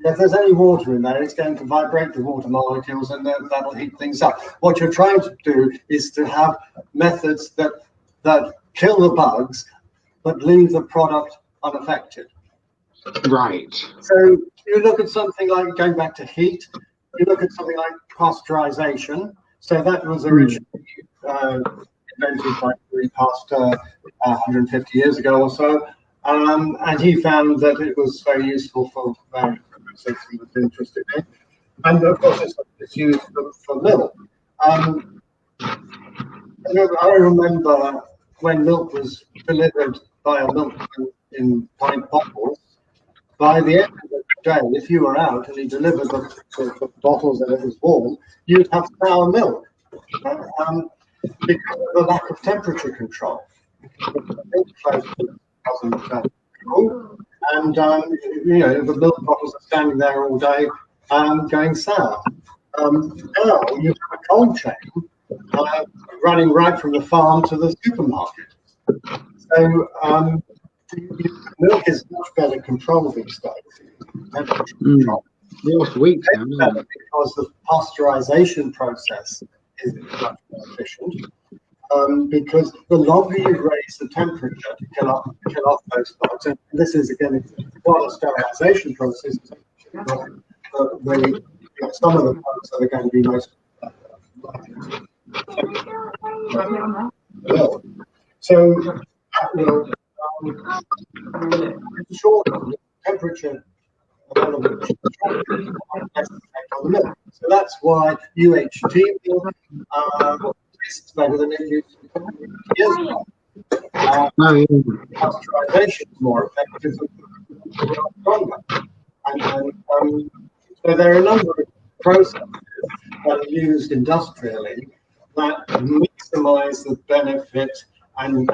If there's any water in there, it's going to vibrate the water molecules and that'll heat things up. What you're trying to do is to have methods that kill the bugs but leave the product unaffected. Right. So you look at something like, going back to heat, you look at something like pasteurization. So that was originally invented by Louis Pasteur 150 years ago or so. And he found that it was very useful for various processes he was interested in. And of course, it's used for milk. I remember when milk was delivered by a milkman in pint bottles, by the end of the day, if you were out and he delivered the bottles and it was warm, you'd have sour milk because of the lack of temperature control. And the milk bottles are standing there all day going sour. Now you have a cold chain running right from the farm to the supermarket. So milk is much better controlled these days. Temperature control. Because the pasteurization process is much more efficient. Because the longer you raise the temperature to kill off those bugs, and this is again what a sterilization process is. Some of the bugs that are going to be most so shorten the temperature on the milk. So that's why UHT milk tastes better than it used to years ago. Pasteurization is more effective and stronger. And so there are a number of processes that are used industrially that maximize the benefit and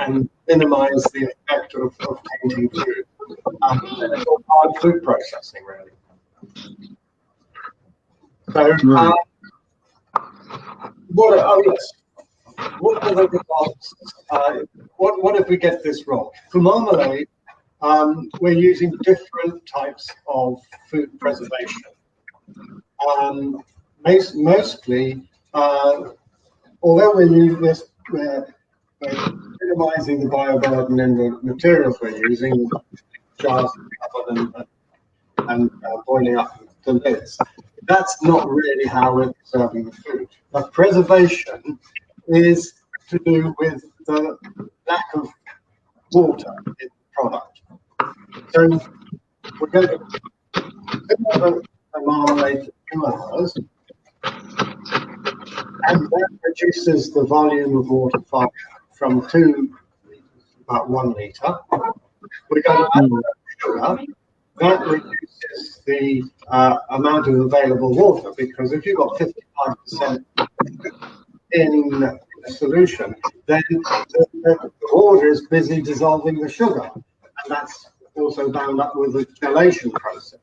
minimize the effect of tainting food. It's all part of food processing, really. So, what are the results? What if we get this wrong? For marmalade, we're using different types of food preservation. Mostly, although we're using this, we're minimizing the bioburden in the materials we're using, jars and boiling up the lids. That's not really how we're preserving the food. But preservation is to do with the lack of water in the product. So we're going to simmer the marmalade for 2 hours, and that reduces the volume of water from 2 liters to about 1 litre. We're going to add sugar. That reduces the amount of available water, because if you've got 55% in a solution, then the water is busy dissolving the sugar, and that's also bound up with the gelation process.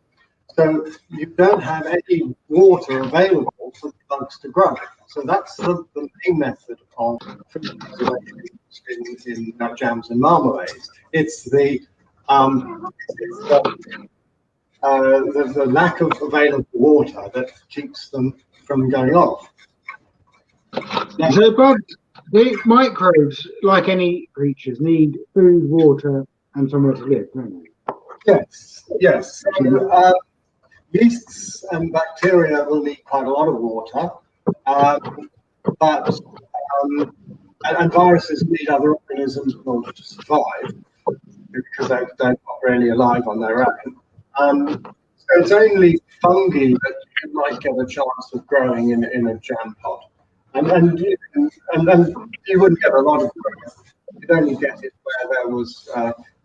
So you don't have any water available for the bugs to grow. So that's the main method of food preservation in jams and marmalades. It's the lack of available water that keeps them from going off. Now, so bugs, the microbes, like any creatures, need food, water, and somewhere to live, don't they? yes, yes. Yeasts and bacteria will need quite a lot of water, and viruses need other organisms in order to survive, because they're not really alive on their own. So it's only fungi that you might get a chance of growing in a jam pot, and then you wouldn't get a lot of growth. You'd only get it where there was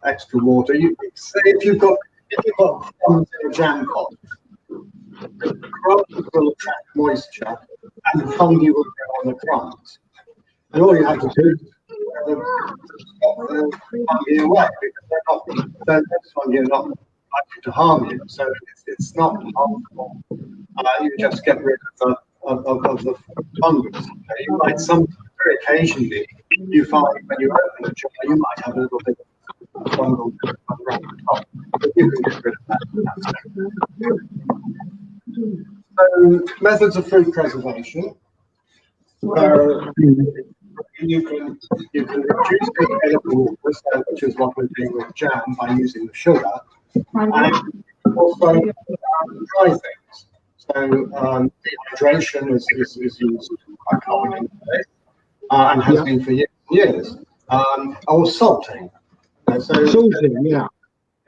extra water. You say if you've got crumbs in a jam pot, the crumbs will attract moisture, and the fungi will grow on the crumbs. And all you have to do is stop the fungi away, because those fungi are not likely to harm you. So it's not harmful. You just get rid of the fungus. You might very occasionally, you find when you open a jar, you might have a little bit of fungal around the top, but you can get rid of that. So methods of food preservation. You can reduce the available water, which is what we're doing with jam, by using the sugar, and also dry things. So dehydration is used quite commonly today, and has been for years. Or salting. Salting, yeah.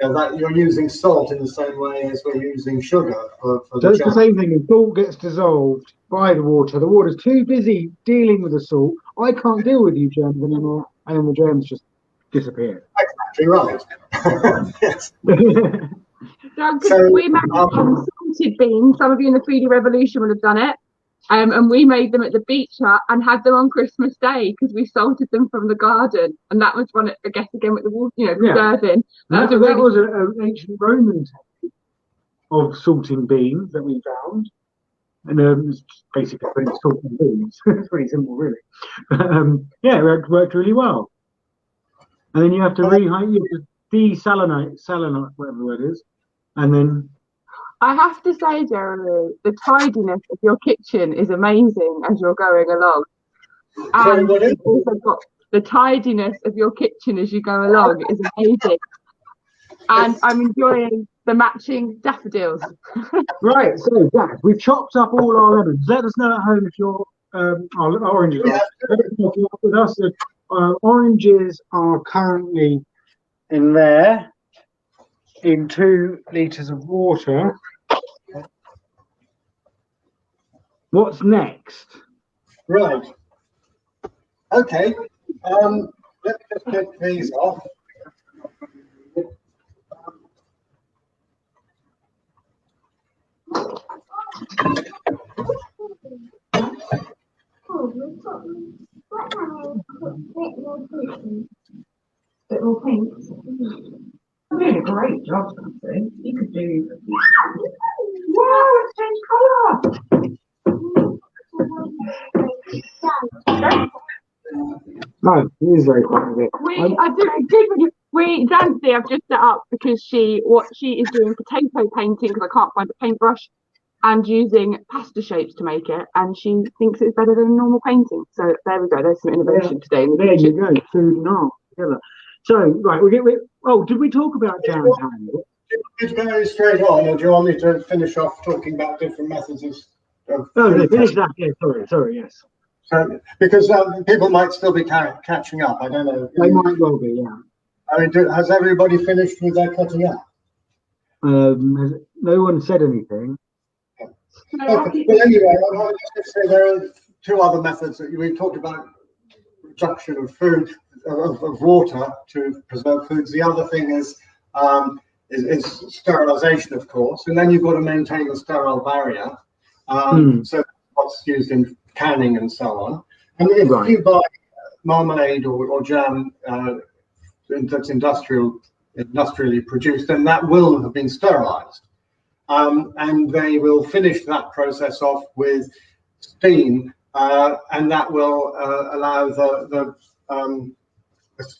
That you're using salt in the same way as we're using sugar for So the it's jam. the same thing. The salt gets dissolved by the water. The water's too busy dealing with the salt. I can't deal with you germs anymore, and then the germs just disappear. Exactly right. Yes. So we made salted beans. Some of you in the foodie revolution would have done it. And we made them at the beach hut and had them on Christmas Day because we salted them from the garden. And that was one, I guess, again with the water, preserving. That was an ancient Roman technique of salting beans that we found. And it's basically putting salt in beans. It's pretty simple, really. But, it worked really well. And then you have to desalinate, whatever the word is. And then I have to say, Jeremy, the tidiness of your kitchen is amazing as you're going along. And you've also got the tidiness of your kitchen as you go along is amazing. And I'm enjoying the matching daffodils. Right, so Jack, we've chopped up all our lemons. Let us know at home if your oranges are. Let us know with us. Oranges are currently in there in 2 litres of water. What's next? Right. Okay. Let's just get these off. Bit more pink. You're doing a great job, Nancy. You could do. Wow, it's changed colour. No, it is very quite a bit. I did Dancy, I've just set up because she is doing potato painting because I can't find a paintbrush, and using pasta shapes to make it, and she thinks it's better than normal painting. So there we go. There's some innovation today. There you go. Food and art together. So right, did we talk about jam pan? Just go straight on, or do you want me to finish off talking about different methods of Finish that. Yeah, sorry, yes. So, because people might still be catching up. I don't know. They might well be, yeah. I mean, has everybody finished with their cutting up? No one said anything. Okay. Well, anyway, I wanted to say there are two other methods that we've talked about: reduction of food, of water to preserve foods. The other thing is sterilization, of course, and then you've got to maintain the sterile barrier. So what's used in canning and so on. And if you buy marmalade or jam that's industrially produced, then that will have been sterilized. And they will finish that process off with steam, and that will allow the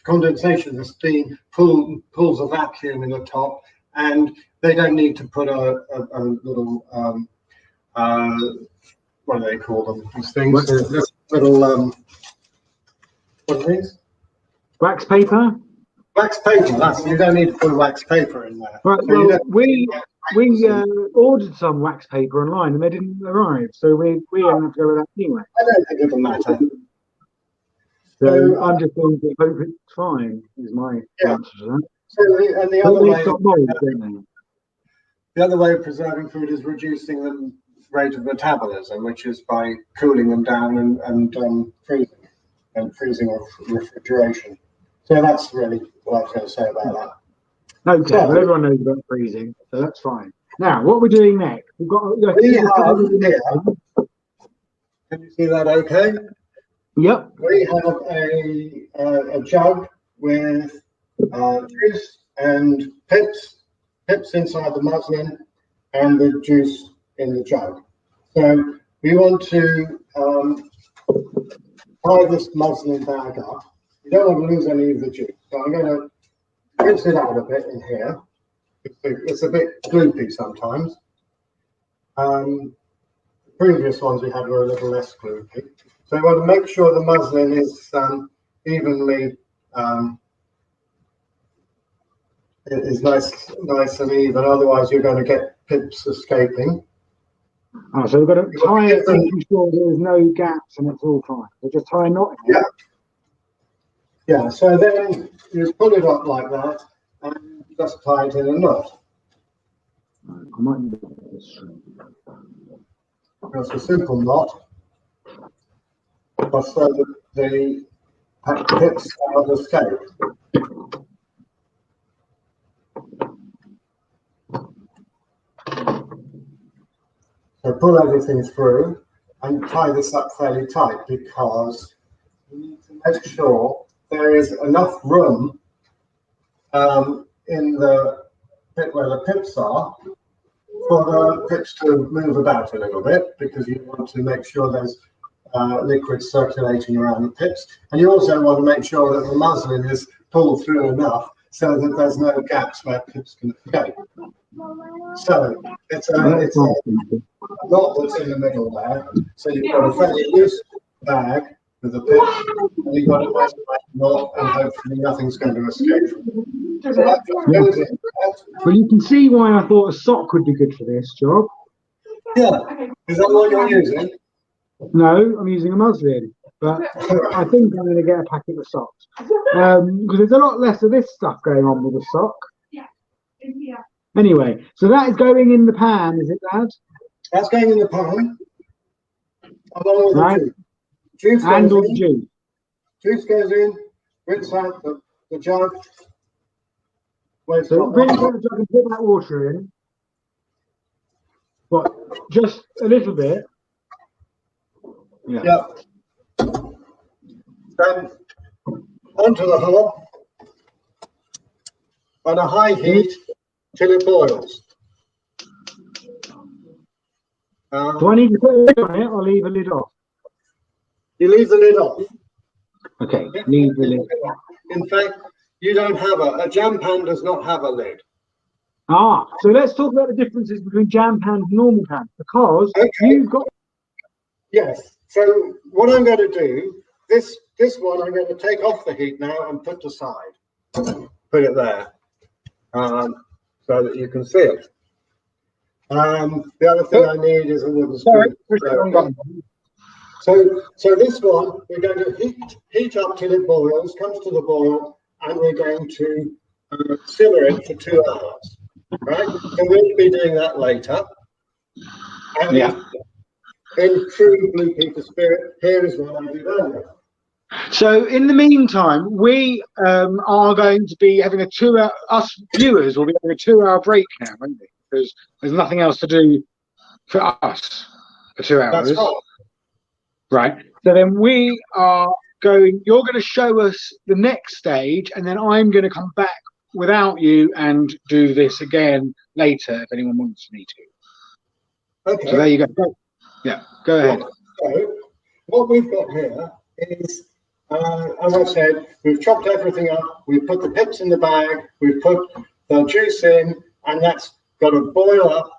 condensation, the steam pulls a vacuum in the top, and they don't need to put a little what do they call them? These things, little what are these? Wax paper. Wax paper. You don't need to put wax paper in there. Right. So Well, we ordered some wax paper online and they didn't arrive, so we have to go with that anyway. I don't think it'll matter. So I'm just going to hope it's fine. Is my answer to that. So the other way, mold, don't the other way of preserving food is reducing the rate of metabolism, which is by cooling them down and freezing or refrigeration. So that's really what I was going to say about that. Okay, well, everyone knows about freezing, so that's fine. Now, what we're doing next? We've got. We have here. Can you see that? Okay. Yep. We have a jug with juice and pips inside the muslin, and the juice in the jug. So we want to tie this muslin bag up. You don't want to lose any of the juice. So I'm going to rinse it out a bit in here. It's a bit gloopy sometimes. Previous ones we had were a little less gloopy. So we want to make sure the muslin is evenly is nice and even. Otherwise, you're going to get pips escaping. Oh, so we've got to tie it, making sure there's no gaps and it's all fine. So just tie a knot. Yeah. So then you pull it up like that and just tie it in a knot. I might do this. That's a simple knot. So that the pips cannot escape. So pull everything through and tie this up fairly tight, because you need to make sure there is enough room in the bit where the pips are for the pips to move about a little bit, because you want to make sure there's liquid circulating around the pips, and you also want to make sure that the muslin is pulled through enough so that there's no gaps where pips can escape. So it's a knot that's in the middle there. So you've got a fairly loose bag with the pips, and you've got a nice knot, and hopefully nothing's going to escape. So that goes in. Well, you can see why I thought a sock would be good for this job. Yeah. Is that what you're using? No, I'm using a muslin, but I think I'm going to get a packet of socks, because there's a lot less of this stuff going on with a sock. Yeah. Anyway, so that is going in the pan, is it, Dad? That's going in the pan. Along with Right. the juice. And all the juice. Juice goes in, rinse out the jug. So really good, I can put that water in. But just a little bit. Yeah. Then onto the hob on a high heat till it boils. Do I need to put a lid on it or leave a lid off? You leave the lid off. Okay, leave the lid. In fact, you don't have a jam pan does not have a lid. Ah, so let's talk about the differences between jam pan and normal pan, because you've got. Yes. So what I'm going to do, this one I'm going to take off the heat now and put aside. Put it there, so that you can see it. The other thing I need is a wooden spoon. So this one we're going to heat up till it boils, comes to the boil, and we're going to simmer it for 2 hours. Right? So we'll be doing that later. And in true Blue Peter spirit, here is what I do earlier. So in the meantime, we are going to be having a 2 hour. Us viewers will be having a 2 hour break now, won't we? Because there's nothing else to do for us for 2 hours. That's right. Right. So then we are going. You're going to show us the next stage, and then I'm going to come back without you and do this again later if anyone wants me to. Okay. So there you go. Yeah. Go ahead. So what we've got here is, as I said, we've chopped everything up. We've put the pips in the bag. We've put the juice in, and that's got to boil up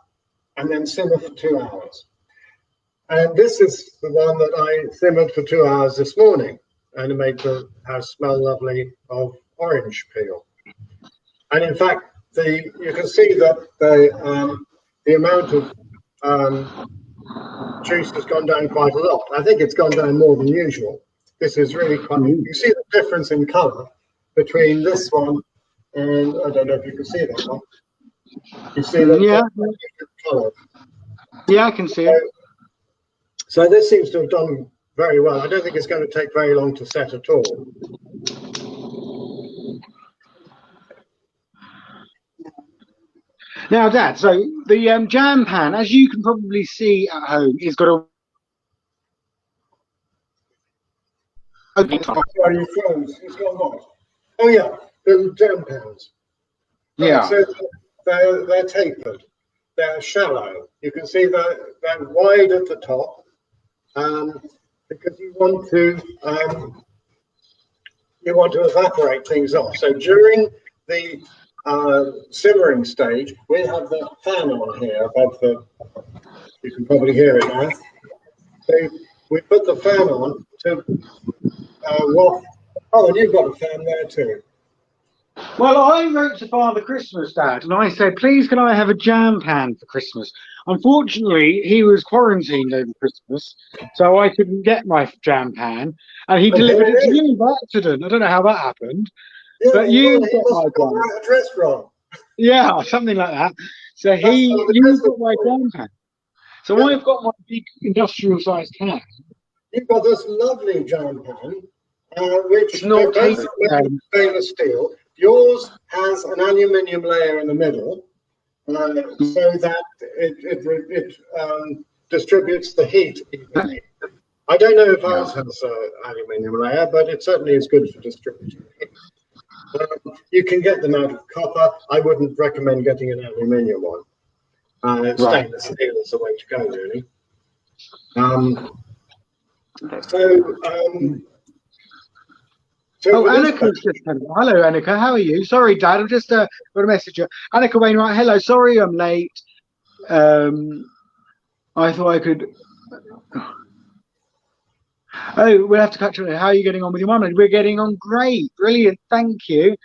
and then simmer for 2 hours. And this is the one that I simmered for 2 hours this morning, and it made the house smell lovely of orange peel. And in fact, you can see that the amount of juice has gone down quite a lot. I think it's gone down more than usual. This is really quite. You see the difference in colour between this one and I don't know if you can see that one. You see that? Yeah. Colour. Yeah, I can see it. So this seems to have done very well. I don't think it's going to take very long to set at all. Now, Dad, so the jam pan, as you can probably see at home, is got a. Sorry, you froze. It's got what? Oh yeah, the jam pans. Yeah. So they're tapered. They're shallow. You can see they're wide at the top, because you want to evaporate things off. So during the simmering stage, we have the fan on here above the. You can probably hear it now. So we put the fan on to waft. Oh, and you've got a fan there too. Well, I wrote to Father Christmas, Dad, and I said, please, can I have a jam pan for Christmas? Unfortunately, he was quarantined over Christmas, so I couldn't get my jam pan, and he delivered it to you by accident. I don't know how that happened, but you got my jam. Address wrong. Yeah, something like that. So you got my jam pan. So I've got my big industrial-sized can. You've got this lovely jam pan, which it's not made of stainless steel. Yours has an aluminium layer in the middle, so that it distributes the heat evenly. I don't know if ours has an aluminium layer, but it certainly is good for distributing heat. You can get them out of copper. I wouldn't recommend getting an aluminium one. Stainless steel is the way to go, really. So Annika's just come. Hello, Annika. How are you? Sorry, Dad. I've just got a message. Annika Wainwright. Hello. Sorry, I'm late. I thought I could. Oh, we'll have to catch up. How are you getting on with your mum? We're getting on great. Brilliant. Thank you.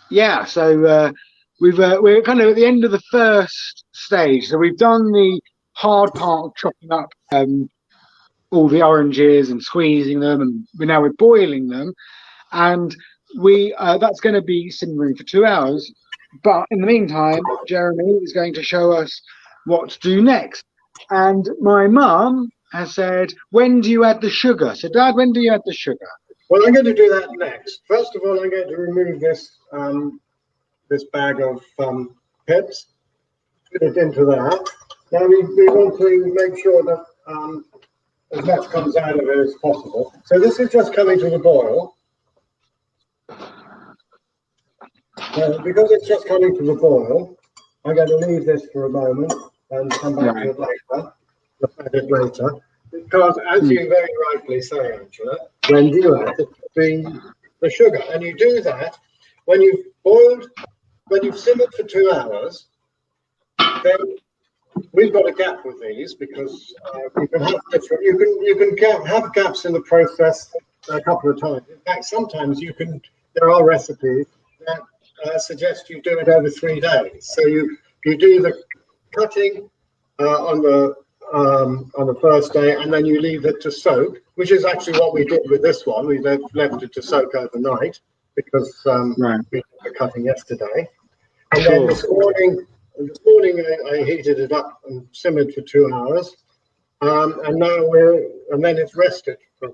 Yeah. So we're kind of at the end of the first stage. So we've done the hard part of chopping up all the oranges and squeezing them, and we're boiling them, and that's going to be simmering for 2 hours. But in the meantime, Jeremy is going to show us what to do next. And my mum has said, when do you add the sugar? So, Dad, when do you add the sugar? Well, I'm going to do that next. First of all, I'm going to remove this this bag of pips, put it into that. Now we want to make sure that as much comes out of it as possible. So this is just coming to the boil. Because it's just coming to the boil, I'm going to leave this for a moment and come back to it later. Add it later. Because, as you very rightly say, Angela, when you add it, the sugar, and you do that when you've boiled, when you've simmered for 2 hours. Then we've got a gap with these because you can have different. You can have gaps in the process a couple of times. In fact, sometimes you can. There are recipes that suggest you do it over 3 days. So you do the cutting on the first day, and then you leave it to soak, which is actually what we did with this one. We left it to soak overnight because we did the cutting yesterday. And then this morning I heated it up and simmered for 2 hours, and then it's rested for a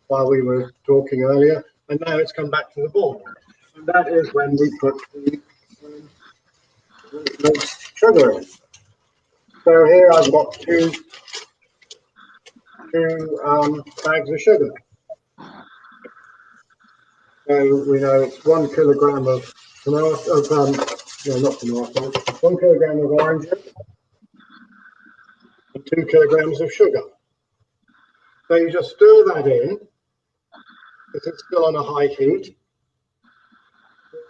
while we were talking earlier, and now it's come back to the boil. And that is when we put the sugar in. So here I've got two bags of sugar. So we know it's 1 kilogram of tomato, not tomato, 1 kilogram of oranges and 2 kilograms of sugar. So you just stir that in, because it's still on a high heat.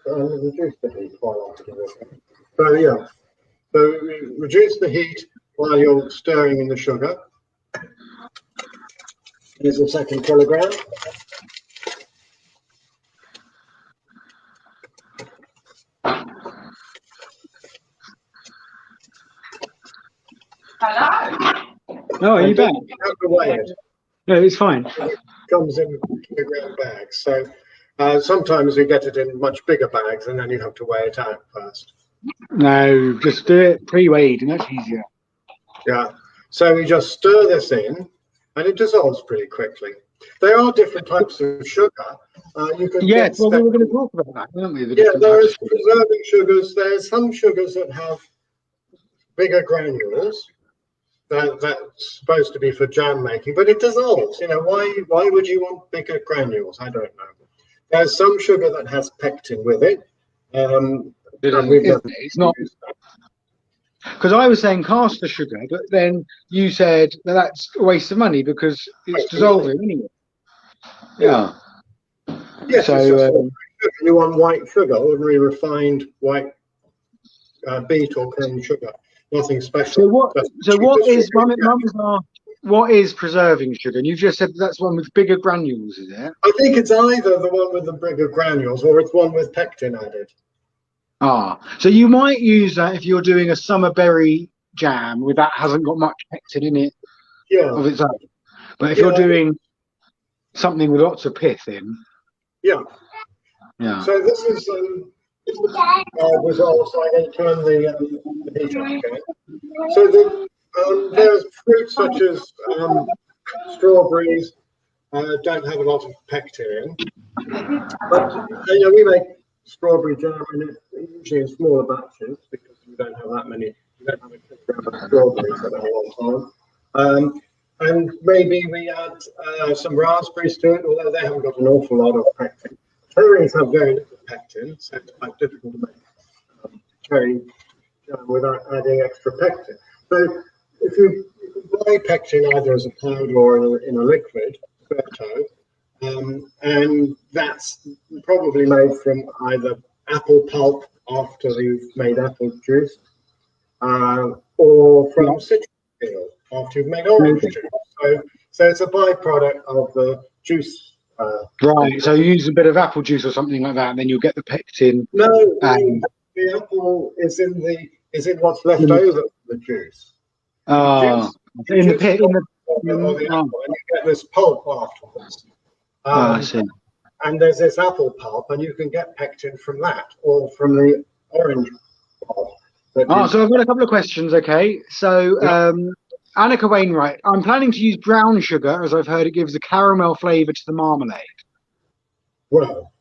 And reduce the heat while I'm doing this. So yeah, so reduce the heat while you're stirring in the sugar. Here's the 2nd kilogram. Hello. Oh, are you back? You have to weigh it. No, it's fine. It comes in kilogram bags. So sometimes we get it in much bigger bags, and then you have to weigh it out first. No, just do it pre-weighed, and that's easier. Yeah. So we just stir this in, and it dissolves pretty quickly. There are different types of sugar. You can Yes, well, we were going to talk about that, weren't we? There's preserving sugars. There's some sugars that have bigger granules. That's supposed to be for jam making, but it dissolves. Why would you want bigger granules? I don't know. There's some sugar that has pectin with it. It's not, because I was saying caster sugar, but then you said that's a waste of money because it's dissolving anyway. Yeah. Yes, so you want white sugar, ordinary refined white beet or cane sugar. Nothing special. What is preserving sugar? And you've just said that's one with bigger granules, is it? I think it's either the one with the bigger granules or it's one with pectin added. So you might use that if you're doing a summer berry jam with that hasn't got much pectin in it of its own. But if you're doing something with lots of pith in. Yeah. So this is results. I can turn the heat up again. So there's fruits such as strawberries don't have a lot of pectin in, but we make strawberry jam in it usually in smaller batches because you don't have that many. You don't have a kilogram of strawberries at one time. And maybe we add some raspberries to it, although they haven't got an awful lot of pectin. Cherries have very little pectin, so it's quite difficult to make cherry jam without adding extra pectin. So if you buy pectin either as a powder or in a liquid, and that's probably made from either apple pulp after you've made apple juice, or from citrus peel after you've made orange juice. So it's a byproduct of the juice. Right, so you use a bit of apple juice or something like that, and then you'll get the pectin. No, the apple is in what's left over from the juice. In the pit, and you get this pulp afterwards. I see. And there's this apple pulp, and you can get pectin from that, or from the orange pulp. So I've got a couple of questions. Okay, so Annika Wainwright, I'm planning to use brown sugar as I've heard it gives a caramel flavour to the marmalade. Well,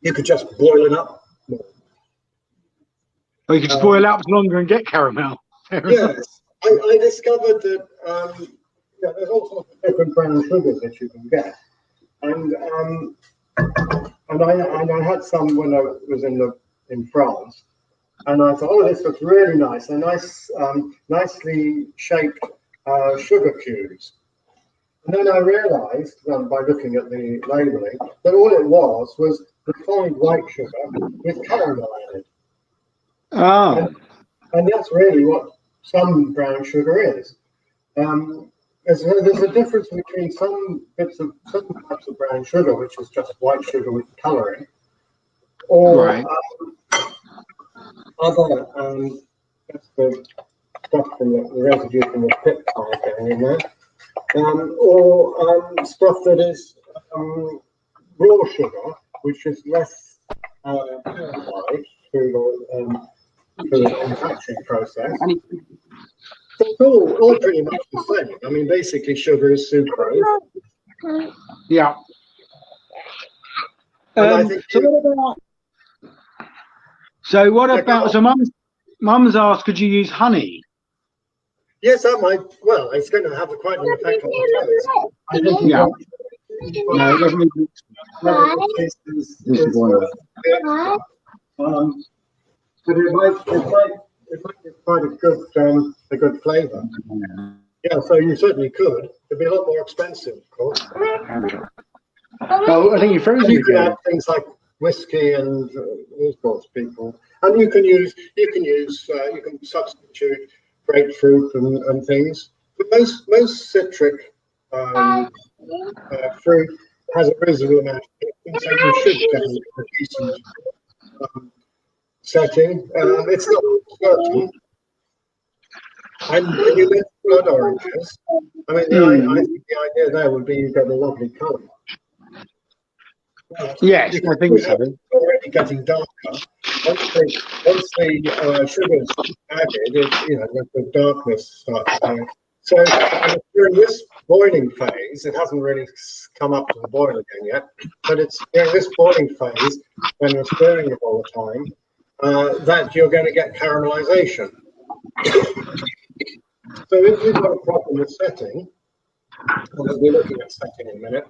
you could just boil it up more. Or you could just boil it up longer and get caramel. Yes, I discovered that there's all sorts of different brown sugars that you can get, and I had some when I was in France, and I thought, oh, this looks really nice. A nice, nicely shaped sugar cubes. And then I realised, by looking at the labelling, that all it was refined white sugar with caramel added. Oh, And that's really what some brown sugar is. There's a difference between some types of brown sugar, which is just white sugar with colouring, or right. other, that's the stuff from the residue from the pit pie going in there, or stuff that is raw sugar, which is less purified through the manufacturing process. So it's all pretty much the same. I mean, basically, sugar is sucrose. Yeah. And I think what about? So, Mum's asked, could you use honey? yes, that might. Well, it's going to have quite an effect on the taste. I think Yeah. No, it doesn't need but it might be quite a good flavour. Yeah, so you certainly could. It'd be a lot more expensive, of course. Oh, I think you froze You could again. add things like whiskey and all sorts of people, and you can substitute grapefruit and things. But most citric fruit has a reasonable amount of pigment, so you should get a decent setting. It's not certain. And you mentioned blood oranges. I mean, I think the idea there would be you get a lovely colour. Yes, I think so. It's already getting darker. Once the sugar's added, the darkness starts coming. So during this boiling phase, it hasn't really come up to the boil again yet, but it's during this boiling phase, when we're stirring it all the time, that you're going to get caramelization. So if you've got a problem with setting, and we'll be looking at setting in a minute,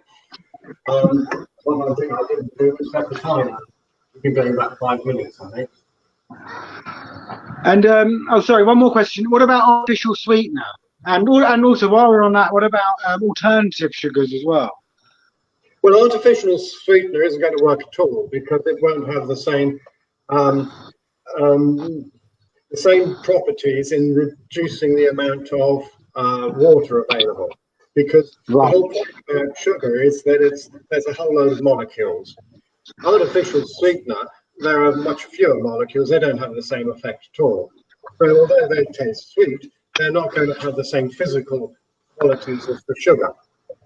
one other thing I didn't do was set the timer. We've been going back 5 minutes, I think. And sorry, one more question. What about artificial sweetener? And also, while we're on that, what about alternative sugars as well? Well, artificial sweetener isn't going to work at all because it won't have the same properties in reducing the amount of water available. Because the whole point about sugar is that there's a whole load of molecules. Artificial sweetener, there are much fewer molecules. They don't have the same effect at all. So although they taste sweet, they're not going to have the same physical qualities as the sugar.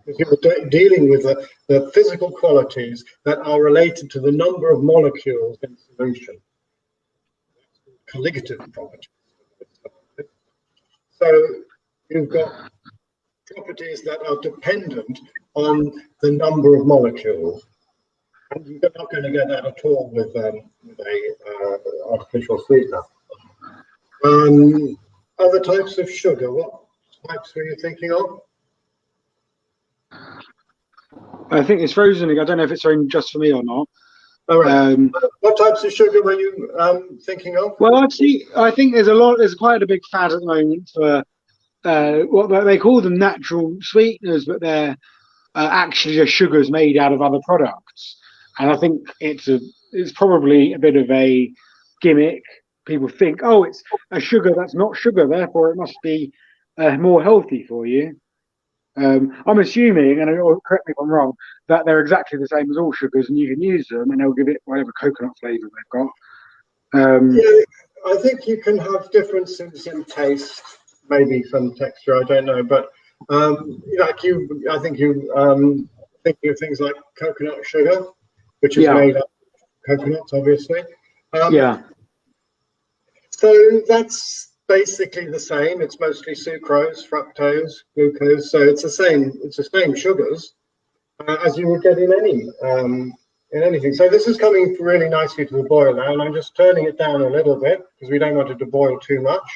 Because you're dealing with the physical qualities that are related to the number of molecules in solution. Colligative properties. So you've got properties that are dependent on the number of molecules. And you're not going to get that at all with a artificial sweetener. Other types of sugar, what types were you thinking of? I think it's frozen. I don't know if it's frozen just for me or not. All right. What types of sugar were you thinking of? Well, actually, I think there's quite a big fad at the moment for what they call them natural sweeteners, but they're actually just sugars made out of other products. And I think it's probably a bit of a gimmick. People think, oh, it's a sugar that's not sugar, therefore it must be more healthy for you. I'm assuming, and correct me if I'm wrong, that they're exactly the same as all sugars, and you can use them, and they'll give it whatever coconut flavour they've got. Yeah, I think you can have differences in taste, maybe some texture. I don't know, but I think you thinking of things like coconut sugar, which is made up of coconuts, obviously. So that's basically the same. It's mostly sucrose, fructose, glucose. So it's the same sugars as you would get in anything. So this is coming really nicely to the boil now, and I'm just turning it down a little bit because we don't want it to boil too much.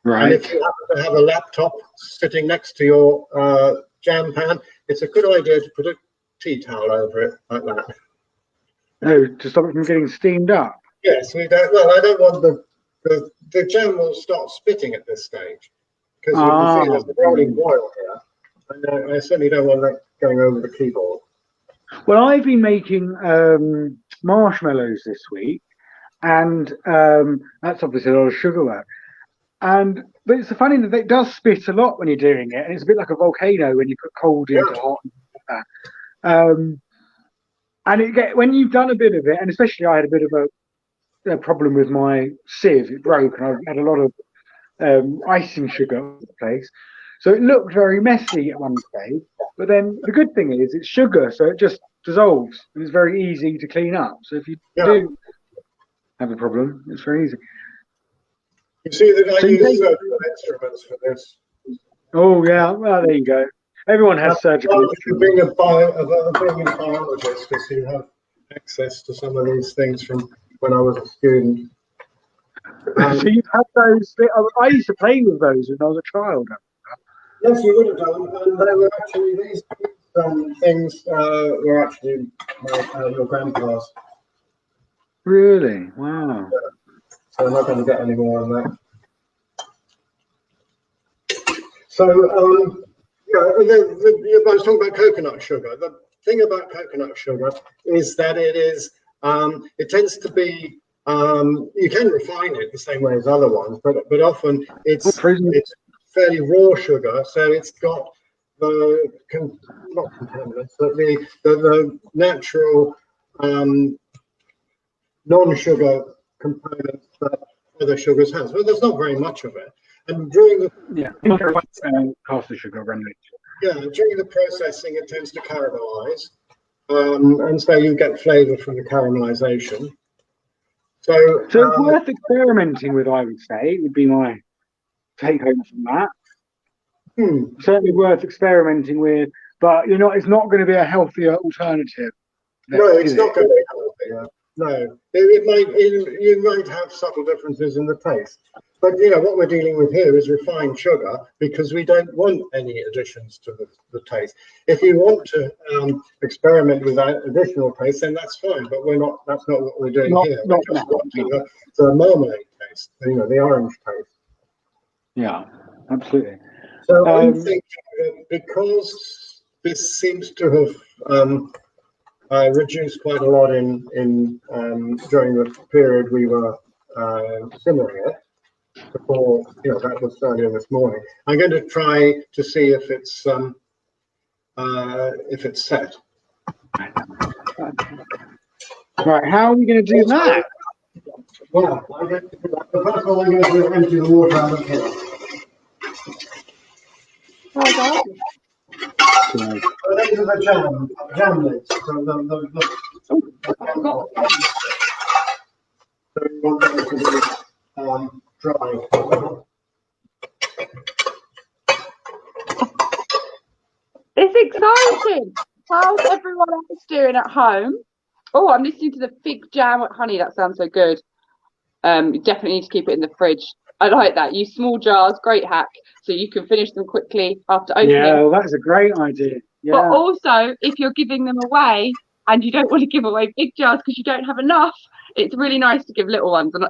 Right. And if you happen to have a laptop sitting next to your jam pan, it's a good idea to put a tea towel over it like that. Oh, to stop it from getting steamed up. Yes, we don't. Well, I don't want the jam will start spitting at this stage because you can see there's a rolling boil here. I certainly don't want that going over the keyboard. Well, I've been making marshmallows this week, and that's obviously a lot of sugar work. But it's funny that it does spit a lot when you're doing it, and it's a bit like a volcano when you put cold into hot. And when you've done a bit of it, and especially I had a bit of a problem with my sieve, it broke, and I had a lot of icing sugar all over the place. So it looked very messy at one stage. But then the good thing is it's sugar, so it just dissolves, and it's very easy to clean up. So if you do have a problem, it's very easy. You see that I use surgical instruments for this. Oh yeah, well there you go. Everyone has surgical instruments. Being a biologist, because you have access to some of these things from when I was a student. So you've had those. I used to play with those when I was a child. Yes, you would have done, and they were actually these things were actually your grandpa's. Really? Wow. Yeah. So I'm not going to get any more on that. So, I was talking about coconut sugar. The thing about coconut sugar is that it tends to be, you can refine it the same way as other ones, but often it's fairly raw sugar, so it's got not contaminants, but the natural non-sugar components that other sugars has. But there's not very much of it. And during the caster sugar granulates. Yeah, during the processing, it tends to caramelize, and so you get flavour from the caramelization. So it's worth experimenting with, I would say, would be my take home from that. Certainly worth experimenting with, but it's not going to be a healthier alternative. No, it's not going to be healthier. No, you might have subtle differences in the taste, but what we're dealing with here is refined sugar because we don't want any additions to the taste. If you want to experiment with that additional taste, then that's fine. But we're not. That's not what we're doing here. We're just wanting the marmalade taste, the orange taste. Yeah, absolutely. So I'm thinking that because this seems to have reduced quite a lot in during the period we were simmering it before, that was earlier this morning. I'm going to try to see if it's set. Right, how are we going to do that? Well, first of all, I'm going to do is empty the water out of here. These are the jam lids. So we want them to be dry. It's exciting. How's everyone else doing at home? Oh, I'm listening to the fig jam with honey. That sounds so good. You definitely need to keep it in the fridge. I like that. Use small jars, great hack, so you can finish them quickly after opening. Yeah, well, that's a great idea. Yeah. But also, if you're giving them away and you don't want to give away big jars because you don't have enough, it's really nice to give little ones. And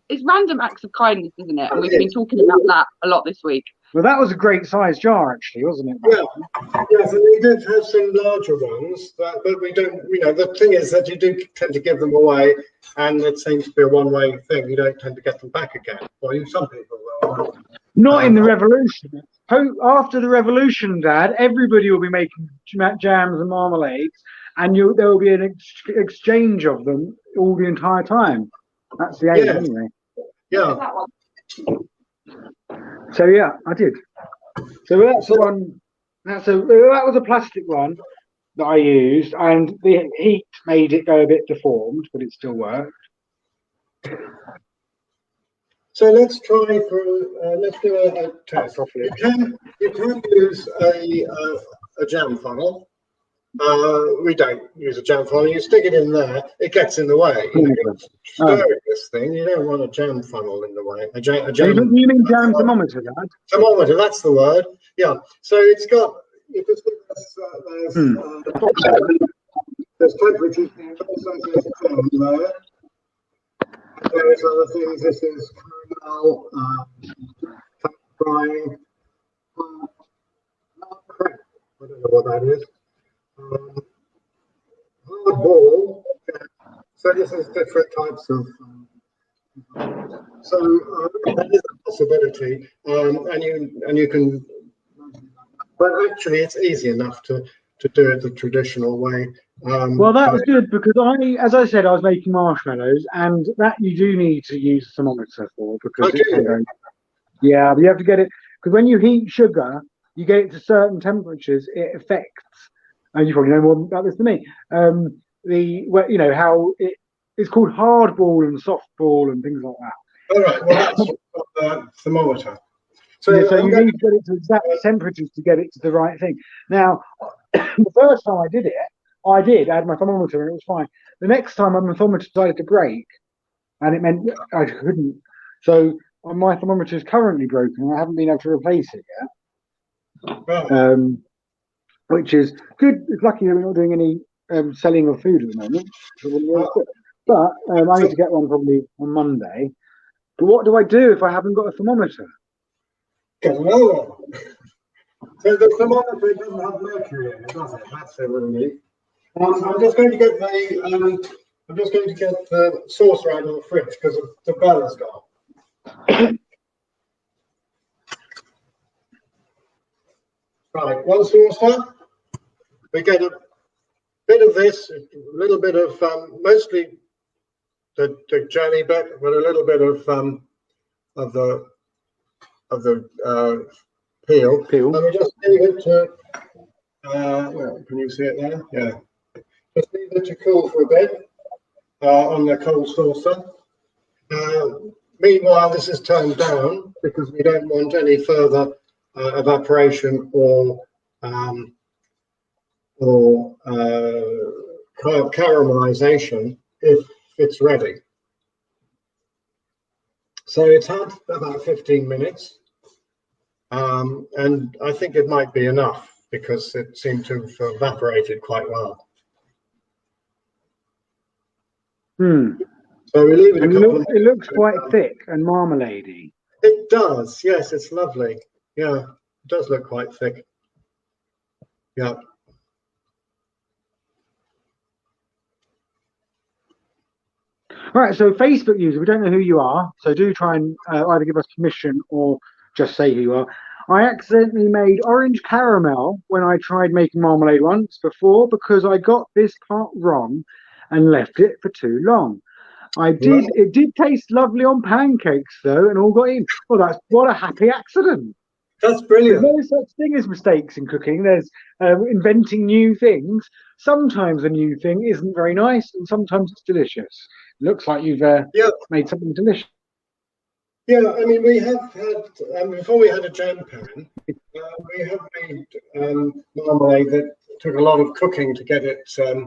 it's random acts of kindness, isn't it? And we've been talking about that a lot this week. Well, that was a great size jar, actually, wasn't it? Yeah, yes, and we did have some larger ones, but we don't. The thing is that you do tend to give them away, and it seems to be a one-way thing. You don't tend to get them back again. Well, some people will. Not in the revolution. After the revolution, Dad, everybody will be making jams and marmalades, and there will be an exchange of them all the entire time. That's the aim, anyway. Yeah. So yeah, I did. So that's the one. That was a plastic one that I used, and the heat made it go a bit deformed, but it still worked. So let's try let's do a test. You can use a jam funnel. We don't use a jam funnel. You stick it in there, it gets in the way. Stirring this thing, you don't want a jam funnel in the way. You mean jam thermometer, Dad? Thermometer, that's the word. Yeah. So it's got. There's temperature. There. Various other things. This is caramel, frying. I don't know what that is. Hard ball. So this is different types of. So that is a possibility, and you can. But actually, it's easy enough to do it the traditional way. Well, that was good because as I said, I was making marshmallows, and that you do need to use a thermometer for because it can go. Yeah, but you have to get it because when you heat sugar, you get it to certain temperatures. It affects, and you probably know more about this than me. How it's called hard ball and soft ball and things like that. All right. Well, that's the thermometer. So you need to get it to exact temperatures to get it to the right thing. Now, the first time I did it, I had my thermometer and it was fine. The next time my thermometer decided to break, and it meant I couldn't. So my thermometer is currently broken and I haven't been able to replace it yet. Which is good. It's lucky that we're not doing any selling of food at the moment. But I need to get one probably on Monday. But what do I do if I haven't got a thermometer? Get another one. So the thermometer doesn't have mercury in it, does it? That's really neat. I'm just going to get the saucer out of the fridge because the bell has gone. Right, one saucer. We get a bit of this, a little bit of mostly the jelly bit, but a little bit of the peel. And we just leave it to. Well, can you see it there? Yeah. Just leave it to cool for a bit on the cold saucer. Meanwhile, this is turned down because we don't want any further evaporation or caramelization if it's ready. So it's had about 15 minutes, and I think it might be enough because it seemed to have evaporated quite well. So we leave it a couple of minutes. It looks quite thick and marmaladey. It does, yes, it's lovely. Yeah, it does look quite thick. Yeah. Right, so Facebook users, we don't know who you are, so do try and either give us permission or just say who you are. I accidentally made orange caramel when I tried making marmalade once before because I got this part wrong and left it for too long. It did taste lovely on pancakes though, and all got in. Well, what a happy accident. That's brilliant. There's no such thing as mistakes in cooking. There's inventing new things. Sometimes a new thing isn't very nice, and sometimes it's delicious. Looks like you've made something delicious. Yeah, I mean, we have had, before we had a jam pan, we have made marmalade that took a lot of cooking to get it set.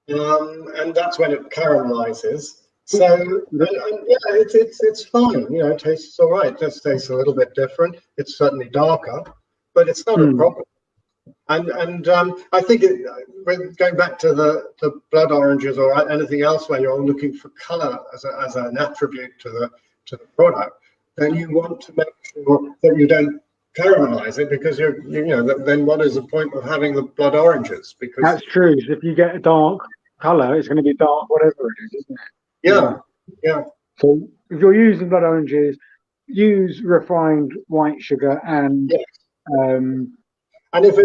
And that's when it caramelizes. So, it's fine. You know, it tastes all right. It just tastes a little bit different. It's certainly darker, but it's not a problem. And I think going back to the blood oranges or anything else where you're looking for color as an attribute to the product, then you want to make sure that you don't caramelize it because then what is the point of having the blood oranges? Because that's true. If you get a dark color, it's going to be dark whatever it is, isn't it? Yeah. So if you're using blood oranges, use refined white sugar and if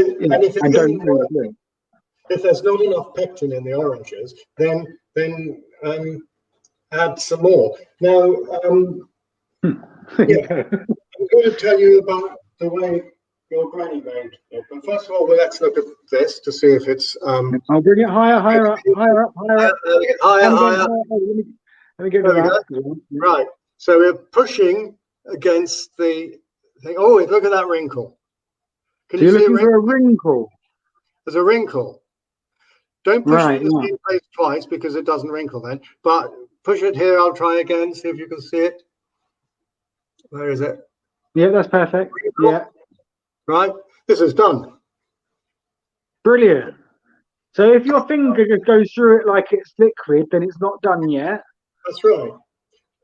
there's not enough pectin in the oranges, then add some more. Now, I'm going to tell you about the way your granny made it. But first of all, let's look at this to see if it's. I'll bring it higher up. Higher. Let me get that. Right. So we're pushing against the thing. Oh, look at that wrinkle. Can you see a wrinkle? There's a wrinkle. Don't push it in the same place twice because it doesn't wrinkle then. But push it here. I'll try again. See if you can see it. Where is it? Yeah, that's perfect. Wrinkle. Yeah. Right. This is done. Brilliant. So if your finger just goes through it like it's liquid, then it's not done yet. That's right.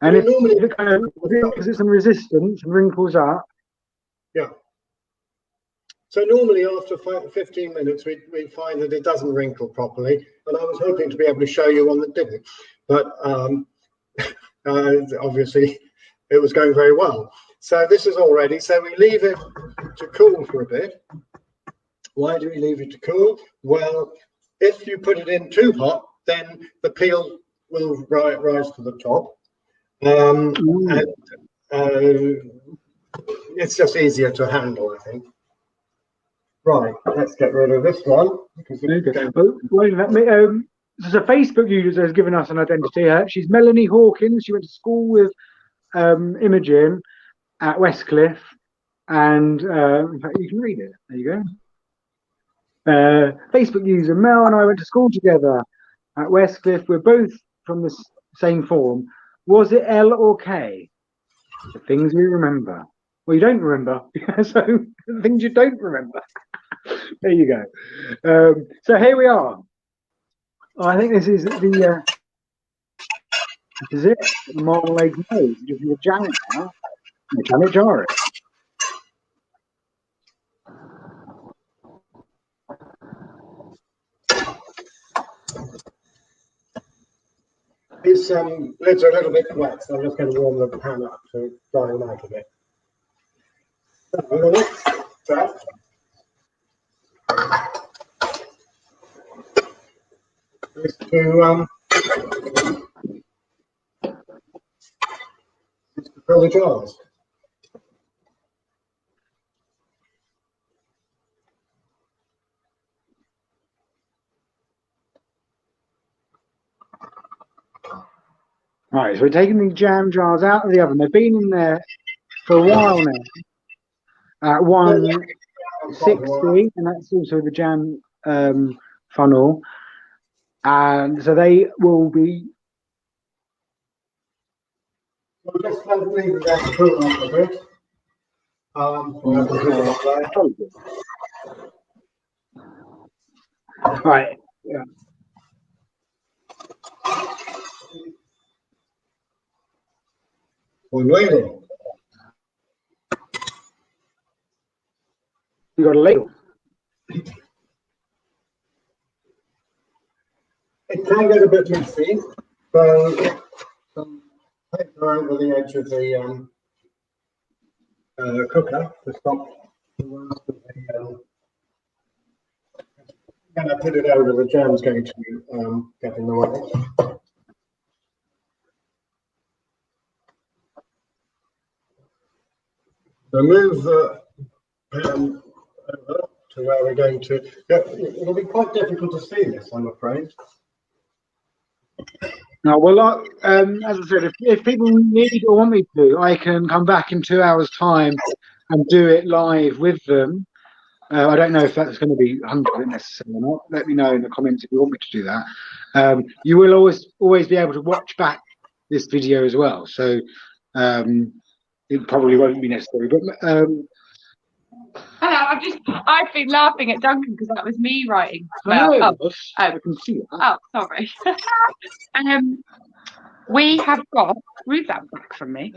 And if it kind of gives it some resistance and wrinkles up. Yeah. So normally after 15 minutes, we find that it doesn't wrinkle properly. And I was hoping to be able to show you one that didn't. But obviously, it was going very well. So this is all ready. So we leave it to cool for a bit. Why do we leave it to cool? Well, if you put it in too hot, then the peel will rise to the top. It's just easier to handle, I think. Right, let's get rid of this one. There's a Facebook user that has given us an identity. She's Melanie Hawkins. She went to school with Imogen at Westcliff, and in fact, you can read it. There you go. Facebook user Mel and I went to school together at Westcliff. We're both from the same form. Was it L or K? The things we remember. Well, you don't remember, so the things you don't remember. There you go. So here we are. I think this is the this is it. The marmalade nose. You give you a jam now. You can it jar it. These lids are a little bit wet, so I'm just going to warm the pan up to dry them out a bit. So the next step is to fill the jars. Right, so we're taking the jam jars out of the oven. They've been in there for a while now. At 160, and that's also the jam funnel. And so they will be. We'll just leave that cool up a bit. Right. Yeah. We're waiting. You got a ladle. It can get a bit messy, so some paper over the edge of the cooker to stop the rest of the. When I put it over, the jam's going to get in the way. So move the pan over to where we're going to. Yeah, it'll be quite difficult to see this, I'm afraid. No, well, as I said, if people need or want me to, I can come back in 2 hours' time and do it live with them. I don't know if that's going to be 100% necessary or not. Let me know in the comments if you want me to do that. You will always be able to watch back this video as well, so it probably won't be necessary. But hello, I've been laughing at Duncan because that was me writing. I can see that. Oh, sorry. We have got, read that back from me.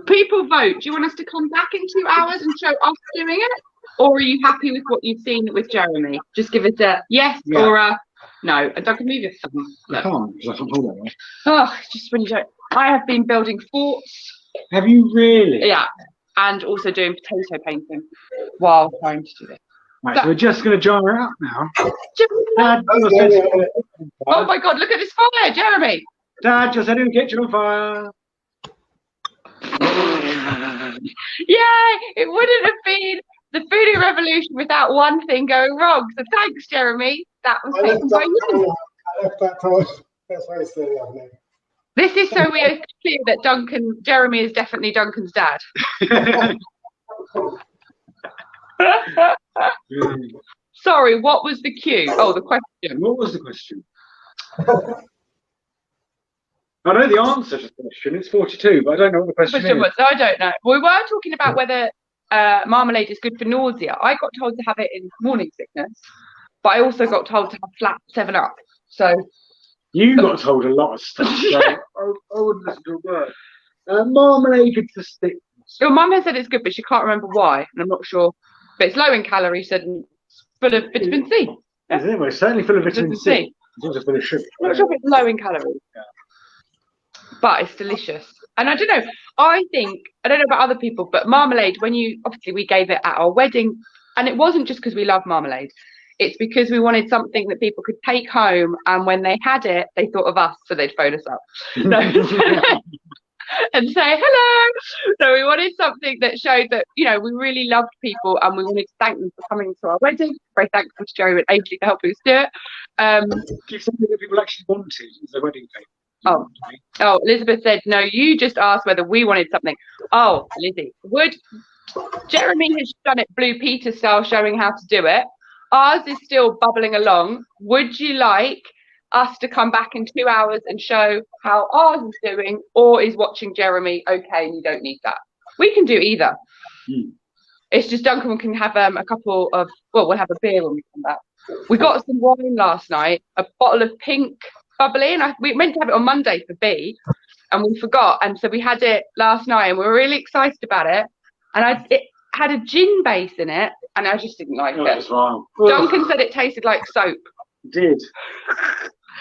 People vote. Do you want us to come back in 2 hours and show us doing it? Or are you happy with what you've seen with Jeremy? Just give us a yes or a no. And Duncan, move your thumb. I can't, because I can't hold that way. Oh, just when you don't. I have been building forts. Have you really? Yeah. And also doing potato painting while trying to do this. Right, so we're just going to jar it up now. Dad, oh my God, look at this fire, Jeremy. Dad, just setting the kitchen on fire. Yeah, it wouldn't have been the foodie revolution without one thing going wrong. So thanks, Jeremy. That was taken by you. I left that for us. That's very silly of me. This is so we are clear that Jeremy is definitely Duncan's dad. Sorry, what was the cue? Oh, the question. What was the question? I know the answer to the question. It's 42, but I don't know what the question is. I don't know. We were talking about whether marmalade is good for nausea. I got told to have it in morning sickness, but I also got told to have flat 7-Up. So you got told a lot of stuff. So I wouldn't listen to a word. Marmalade good for sickness. Your mum has said it's good, but she can't remember why, and I'm not sure. but it's low in calories and full of vitamin C. Is it? Well, it's certainly full of vitamin C. It's also full of sugar. I'm not sure if it's low in calories, but it's delicious. And I don't know. I don't know about other people, but marmalade. Obviously we gave it at our wedding, and it wasn't just because we love marmalade. It's because we wanted something that people could take home, and when they had it, they thought of us, so they'd phone us up. No. And say hello. So we wanted something that showed that, you know, we really loved people, and we wanted to thank them for coming to our wedding. Very thankful to Joe and Ainsley for helping us do it. Give something that people actually wanted as a wedding cake. Oh, Elizabeth said, no, you just asked whether we wanted something. Oh, Lizzie, Jeremy has done it Blue Peter style, showing how to do it. Ours is still bubbling along. Would you like us to come back in 2 hours and show how ours is doing, or is watching Jeremy okay and you don't need that? We can do either. It's just Duncan can have a couple of, we'll have a beer when we come back. We got some wine last night, a bottle of pink bubbly, and we meant to have it on Monday for B, and we forgot, and so we had it last night, and we were really excited about it, and it had a gin base in it, and I just didn't like it. Wrong. Duncan said it tasted like soap. It did.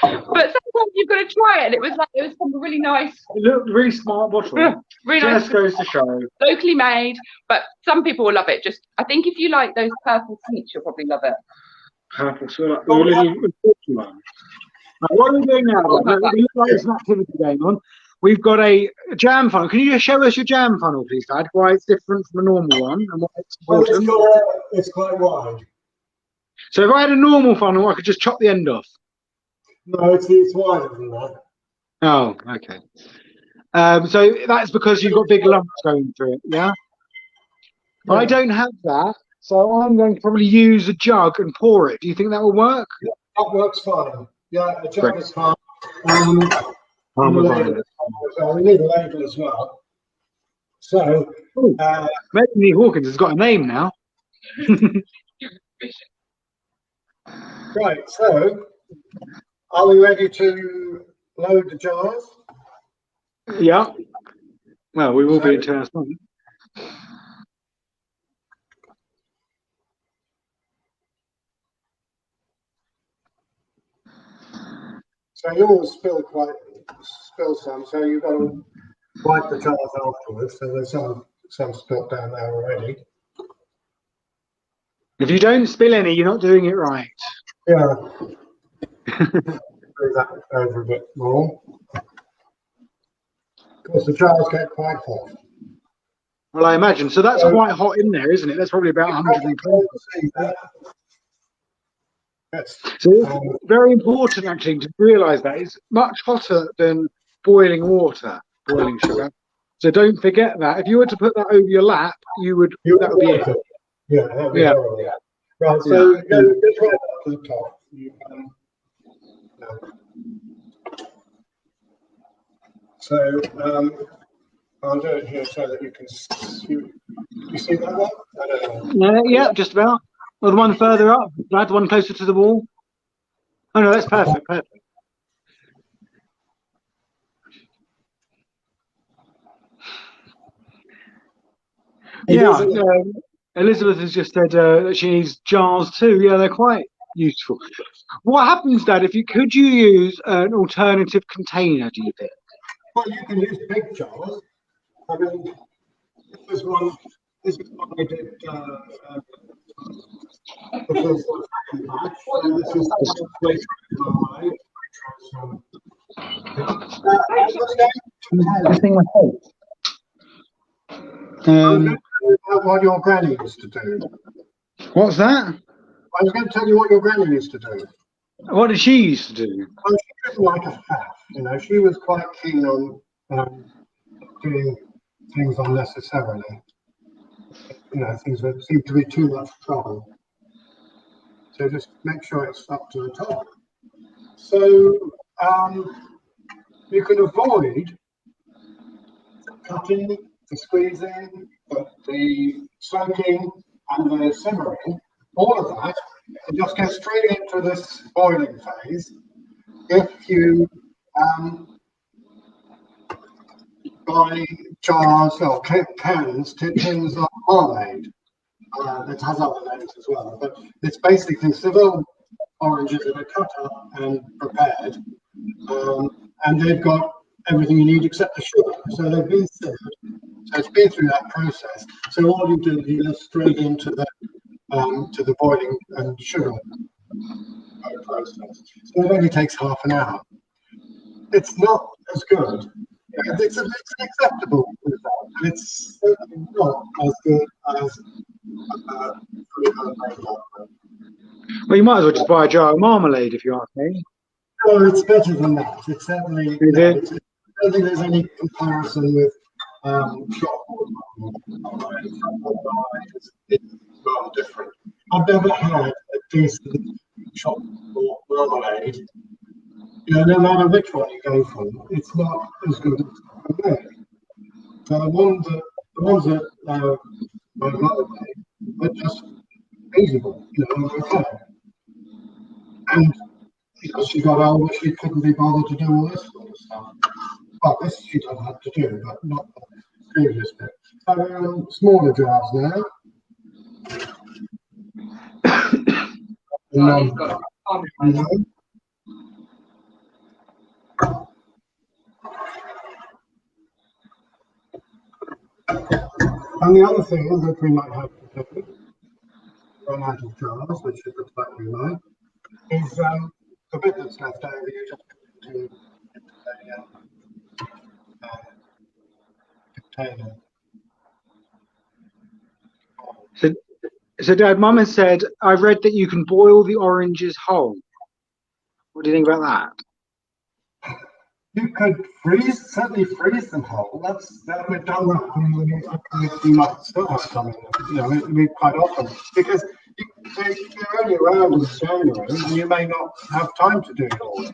But sometimes you've got to try it, and it was from a really nice. It looked really smart bottle. Really Just nice. goes to show. Locally made, but some people will love it. I think if you like those purple sweets, you'll probably love it. Purple, so like the little one. What are we doing now? We look like there's an activity going on. We've got a jam funnel. Can you just show us your jam funnel, please, Dad? Why it's different from a normal one and why it's important? It's quite wide. So if I had a normal funnel, I could just chop the end off. No, it's wider than that. Oh, okay. So that's because you've got big lumps going through it, yeah? I don't have that, so I'm going to probably use a jug and pour it. Do you think that will work? Yeah, that works fine. Yeah, a jug is fine. We need a ladle as well. So, Melanie Hawkins has got a name now. Right, so are we ready to load the jars? Yeah. Well, we will be in turn. So you will spill some, so you've got to wipe the jars afterwards. So there's some spilt down there already. If you don't spill any, you're not doing it right. Yeah. Move that over a bit more. Of course, the jars get quite hot. Well, I imagine. So that's quite hot in there, isn't it? That's probably about 120. Yes. So it's very important, actually, to realise that it's much hotter than boiling water, boiling sugar. So don't forget that. If you were to put that over your lap, that would be it. Yeah, that would be horrible. Yeah. Right, so just right up to the top. So I'll do it here so that you can see. You see that one? I don't know. Yeah, just about. Or the one further up, Brad, the one closer to the wall. Oh no, that's perfect. Perfect. Yeah, Elizabeth has just said that she needs jars too. Yeah, they're quite useful. What happens, Dad, could you use an alternative container, do you think? Well, you can use big jars. I mean, this is one I did the first batch. And this is what your granny used to do. What's that? I was going to tell you what your granny used to do. What did she used to do? Oh, she didn't like a faff. You know, she was quite keen on doing things unnecessarily. You know, things that seem to be too much trouble. So just make sure it's up to the top. So you can avoid the cutting, the squeezing, the soaking, and the simmering. All of that, and just go straight into this boiling phase. If you buy jars or tins of marmalade, It has other names as well, but it's basically several oranges that are cut up and prepared, and they've got everything you need except the sugar. So they've been sieved. So it's been through that process. So all you do is you go straight into the to the boiling and sugar process. So it only takes half an hour. It's not as good. It's an acceptable result. It's certainly not as good as fully homemade marmalade. Well, you might as well just buy a jar of marmalade if you ask me. No, it's better than that. It's certainly. Is No, it? I don't think there's any comparison with chalkboard marmalade. Chalkboard marmalade is rather different. I've never had a decent chalkboard marmalade. You know, no matter which one you go for, it's not as good as homemade. So the ones that my mother made are just feasible, you know, okay. And because she got older, she couldn't be bothered to do all this sort of stuff. Well, this she doesn't have to do, but not the previous bit. So smaller jars now. You know. And the other thing that we might have to do, run out of jars, which it looks like we might, is the bit that's left over, you just put into a container. So Dad, Mum has said, I've read that you can boil the oranges whole. What do you think about that? You could certainly freeze them whole. That we've done that. I mean, we might still have some in them. You know, we quite often, because they're only around in January, and you may not have time to do it all. So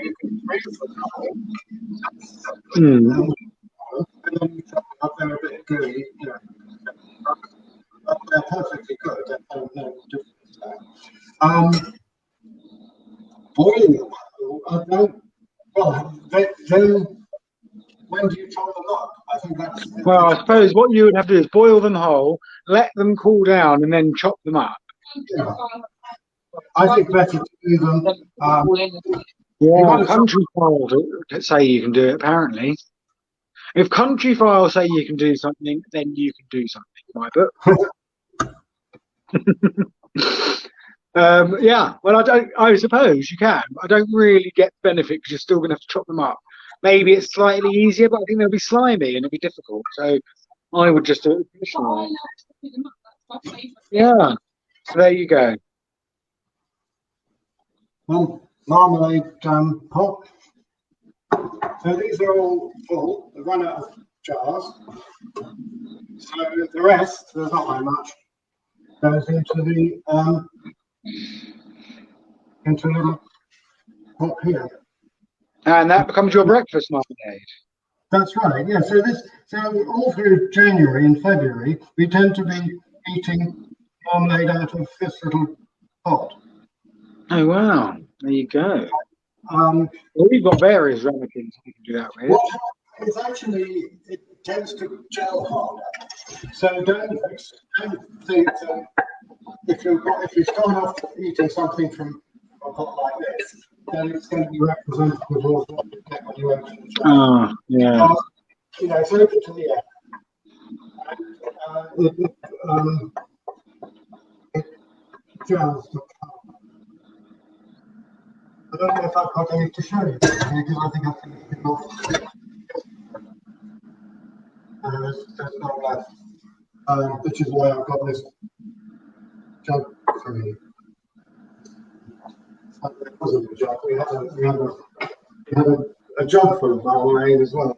you can freeze them whole. And then you chop them up, they're a bit gooey, you know. But they're perfectly good. There's no difference there. Boiling them whole, I don't. Well, then when do you chop them up? I think that's. Well, I suppose what you would have to do is boil them whole, let them cool down, and then chop them up. Yeah. I think better to do them. Yeah, country files say you can do it, apparently. If country files say you can do something, then you can do something, in my book. Yeah, well, I suppose you can. I don't really get the benefit because you're still going to have to chop them up. Maybe it's slightly easier, but I think they'll be slimy and it'll be difficult. So I would just do it traditionally. Yeah, so there you go. Marmalade pot. So these are all full. They've run out of jars. So the rest, there's not very much, goes into the into a little pot here. And that becomes your breakfast marmalade. That's right. Yeah. So all through January and February, we tend to be eating marmalade out of this little pot. Oh wow! There you go. Well, we've got various ramekins you can do that with. It's actually, it tends to gel harder. So don't think that if you start off eating something from a pot like this, then it's going to be representative of what you get when you open the jar. Oh, yeah. You know, it's open to the air. And, it gels the colour. I don't know if I've got any to show you because I think I've finished it off. There's no left, which is why I've got this jug for you. It wasn't a jug. We had a jug full of marmalade as well.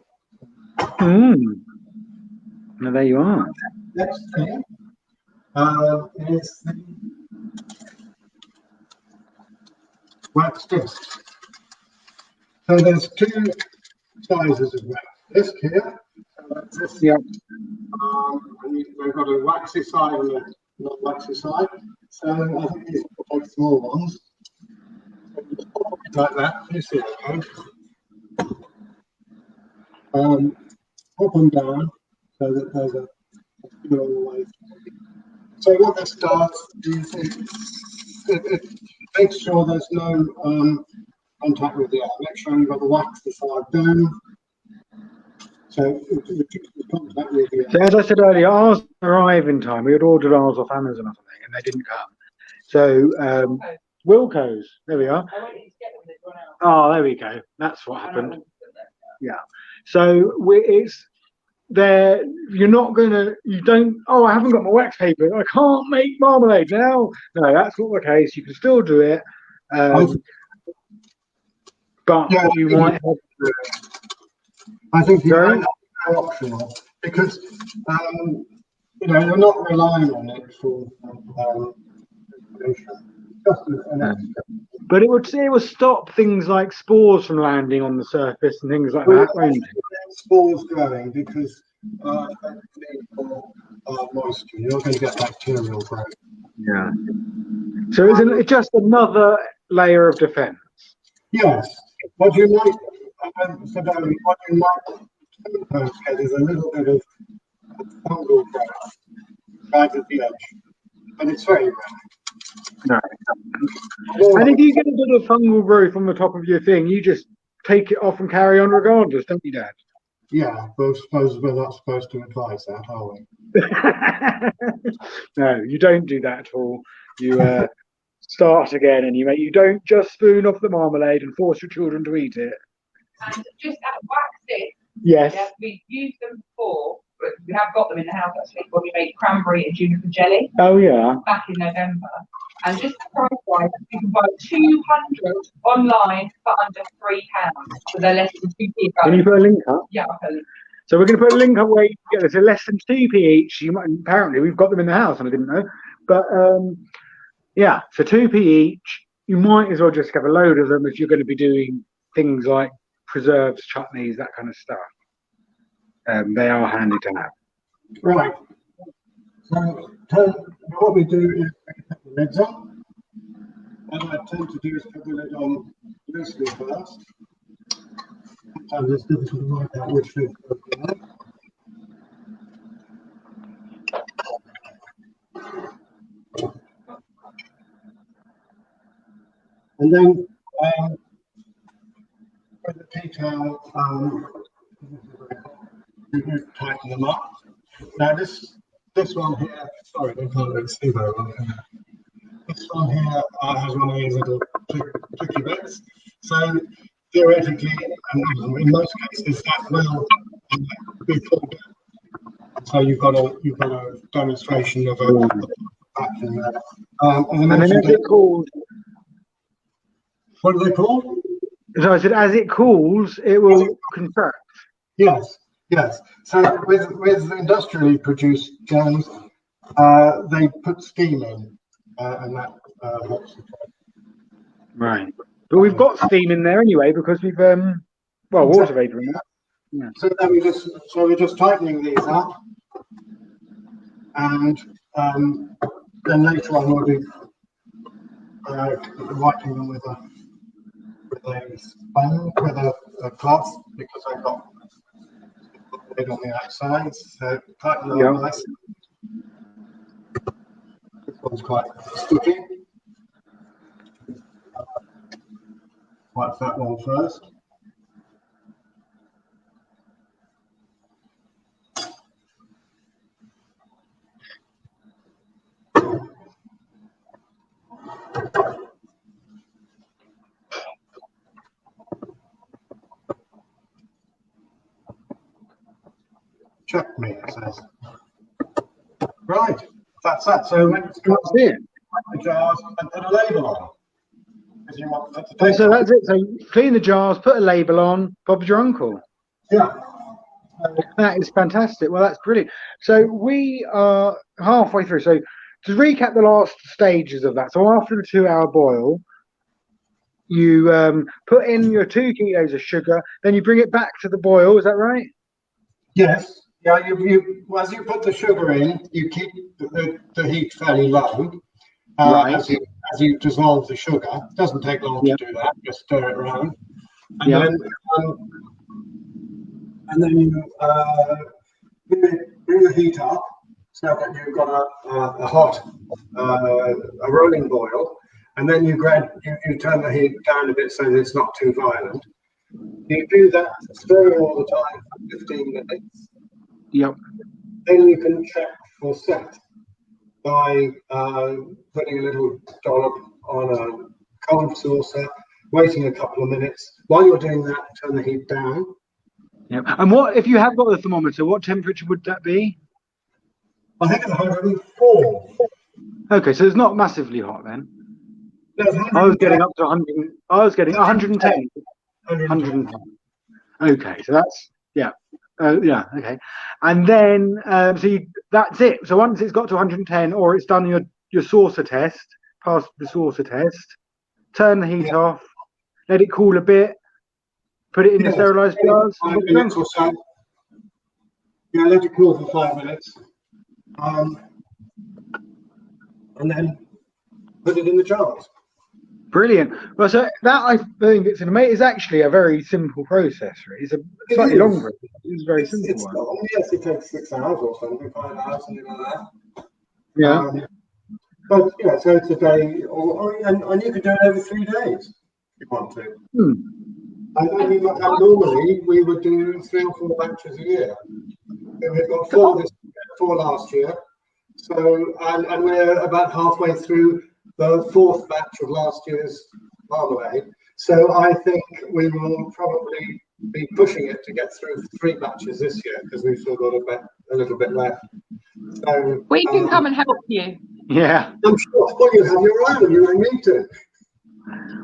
Well, there you are. Next thing is the wax disc. So there's two sizes of wax disc here. So that's this. Yeah. And we've got a waxy side and a not waxy side. So I think these are both small ones. So just pop it like that. You see it goes. Pop them down so that there's a all the way through. So what this does is it makes sure there's no contact with the air. Make sure you've got the wax the side down. So it reduces the contact with the air. So as I said earlier, ours arrive in time. We had ordered ours off Amazon or something, and they didn't come. So Wilco's, there we are. Oh, there we go. That's what happened. Yeah. So it's there. You're not gonna. You don't. Oh, I haven't got my wax paper. I can't make marmalade now. No, that's not the case. You can still do it, but Yeah, you might have. I think you're optional because you know you're not relying on it for information. But it would stop things like spores from landing on the surface and things like that, won't it? Spores growing because moisture. You're going to get bacterial growth. Yeah. So isn't it just another layer of defence? Yes. What you might, what you might get is a little bit of fungal growth right at the edge, but it's very rare. No. And if you get a bit of fungal growth on the top of your thing, you just take it off and carry on regardless, don't you, Dad? Yeah, but I suppose we're not supposed to advise that, are we? No, you don't do that at all. You start again, and you don't just spoon off the marmalade and force your children to eat it. And just that wax stick. Yes. Yeah, we've used them before, but we have got them in the house actually when we made cranberry and juniper jelly. Oh yeah. Back in November. And just price-wise, you can buy 200 online for under £3. So they're less than 2p. Can you put a link up? Yeah, I'll put a link. So we're going to put a link up where you can get this. They're less than 2p each. Apparently we've got them in the house, and I didn't know. But yeah, for 2p each, you might as well just have a load of them if you're going to be doing things like preserves, chutneys, that kind of stuff. They are handy to have. Right. So what we do is put the lids on. What I tend to do is put the lid on loosely first. Sometimes it's difficult to work out which lid goes on. And then with the tea towel, you tighten them up. Now this one here, sorry, I can't really see very well. This one here has one of these little tricky bits. So theoretically, and in most cases, that will be pulled down. So you've got a demonstration of a vacuum there. And then as it cools, what are they called? So I said, as it cools, it will contract. Yes, yes. So with industrially produced jams, they put steam in, and that helps. Right. But we've got steam in there anyway because we've water vapor in there. Yeah. So then we're just tightening these up, and then later on we'll be wiping them with a sponge, with a cloth, because I've got the lid on the outside. So tighten them up nice. This one's quite sticky. Wipe that one first. Check me, it says. Right, that's that. So That's it. the jars and put a label on. If you want that to take So that's it. So clean the jars, put a label on. Bob's your uncle. Yeah. That is fantastic. Well, that's brilliant. So we are halfway through. So to recap the last stages of that. So after the 2-hour boil, you put in your 2 kilos of sugar. Then you bring it back to the boil. Is that right? Yes. Yeah. As you put the sugar in, you keep the heat fairly low. Right. As you dissolve the sugar. It doesn't take long to do that. Just stir it around. And then you bring the heat up so that you've got a hot, a rolling boil, and then you turn the heat down a bit so that it's not too violent. You do that, stirring all the time for 15 minutes. Yep. Then you can check for set by putting a little dollop on a cold saucer, waiting a couple of minutes. While you're doing that, turn the heat down. Yep. And what if you have got the thermometer? What temperature would that be? I think it's 104. Okay, so it's not massively hot then. No, I was getting up to 100. I was getting 110. 110. Okay, so that's yeah, okay. And then that's it. So once it's got to 110, or it's done your saucer test, passed the saucer test, turn the heat off, let it cool a bit, put it in the sterilised jars. 5 minutes or so. Yeah, let it cool for 5 minutes, and then put it in the jars. Brilliant. Well, so that I think it's actually a very simple process. Right? It's a slightly longer. It's a very simple one. Long. Yes, it takes 6 hours or something, 5 hours, something like that. Yeah. But yeah, so it's a day, and you can do it every 3 days if you want to. And normally we would do 3 or 4 batches a year. And we've got 4 last year. So and we're about halfway through the 4th batch of last year's marmalade. So I think we will probably be pushing it to get through 3 batches this year because we've still got a little bit left. So we can come and help you. Yeah. I'm sure you have your own. You don't need to.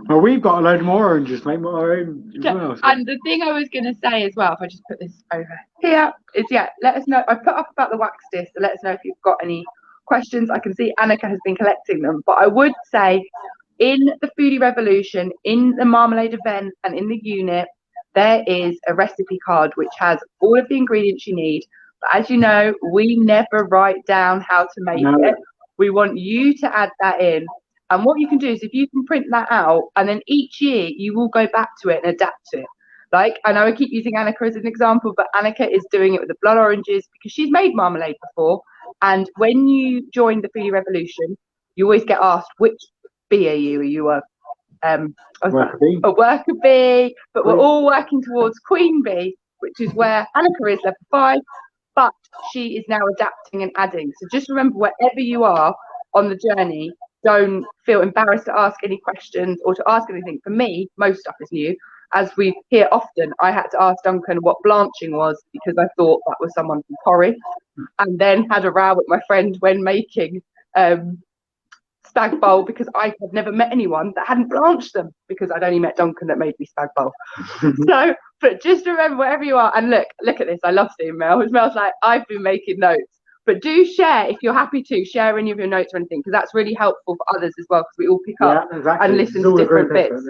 Well, we've got a load more oranges, make our own as well. So. And the thing I was going to say as well, if I just put this over here, is let us know. I put up about the wax disc, so let us know if you've got any questions. I can see Annika has been collecting them, but I would say in the Foodie Revolution, in the Marmalade event, and in the unit, there is a recipe card which has all of the ingredients you need. But as you know, we never write down how to make it. We want you to add that in. And what you can do is if you can print that out, and then each year you will go back to it and adapt to it. Like, I know I keep using Annika as an example, but Annika is doing it with the blood oranges because she's made marmalade before. And when you join the Foodie Revolution, you always get asked, which bee are you? Are you a worker bee? But we're all working towards queen bee, which is where Annika is level 5, but she is now adapting and adding. So just remember, wherever you are on the journey, don't feel embarrassed to ask any questions or to ask anything. For me, most stuff is new. As we hear often, I had to ask Duncan what blanching was because I thought that was someone from Corrie, and then had a row with my friend when making spag bowl because I had never met anyone that hadn't blanched them because I'd only met Duncan that made me spag bowl. So, but just remember wherever you are, and look at this. I love seeing Mel. It smells like I've been making notes. But do share, if you're happy to, share any of your notes or anything, because that's really helpful for others as well, because we all pick up and listen to different bits.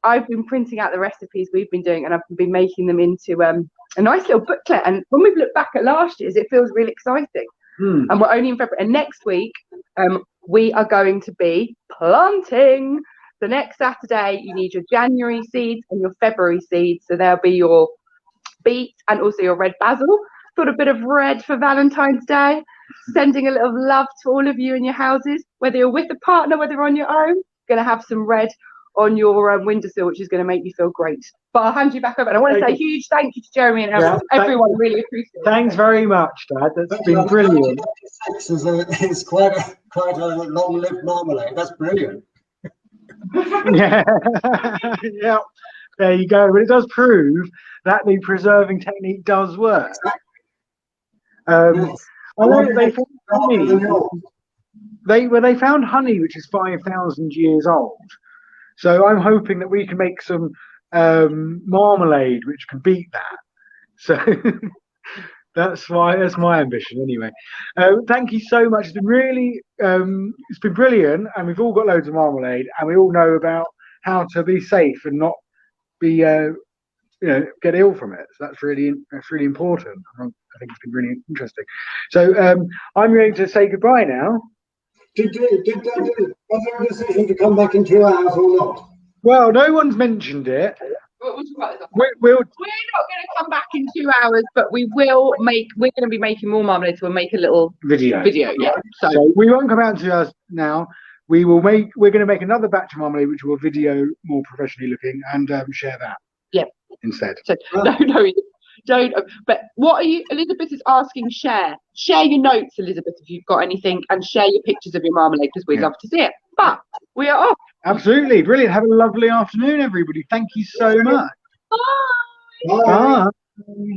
I've been printing out the recipes we've been doing, and I've been making them into a nice little booklet. And when we've looked back at last year's, it feels really exciting. And we're only in February. And next week, we are going to be planting. The next Saturday, you need your January seeds and your February seeds. So there'll be your beet and also your red basil. Got a bit of red for Valentine's Day. Sending a little love to all of you in your houses, whether you're with a partner, whether you're on your own. Going to have some red on your windowsill, which is going to make you feel great. But I'll hand you back over. And I want to say a huge thank you to Jeremy and everyone. Really appreciate it. Thanks very much, Dad. That's been brilliant. It's quite a long-lived marmalade. That's brilliant. Yeah. Yeah. There you go. But it does prove that the preserving technique does work. Yes. I know they found honey. They found honey, which is 5,000 years old. So I'm hoping that we can make some marmalade, which can beat that. So that's my ambition, anyway. Thank you so much. It's been really, it's been brilliant, and we've all got loads of marmalade, and we all know about how to be safe and not be, get ill from it. So that's really important. I think it's been really interesting. So I'm going to say goodbye now. Was there a decision to come back in 2 hours or not? Well, no one's mentioned it. We'll talk about this we'll We're not going to come back in 2 hours, but we will make. We're going to be making more marmalade, so we'll make a little video. Yeah. So we won't come out to us now. We're going to make another batch of marmalade, which will video more professionally looking, and share that. Yeah. Instead. So no, don't. But what are you? Elizabeth is asking. Share your notes, Elizabeth, if you've got anything, and share your pictures of your marmalade because we'd love to see it. But we are off. Absolutely brilliant. Have a lovely afternoon, everybody. Thank you so much. Bye. Bye. Bye.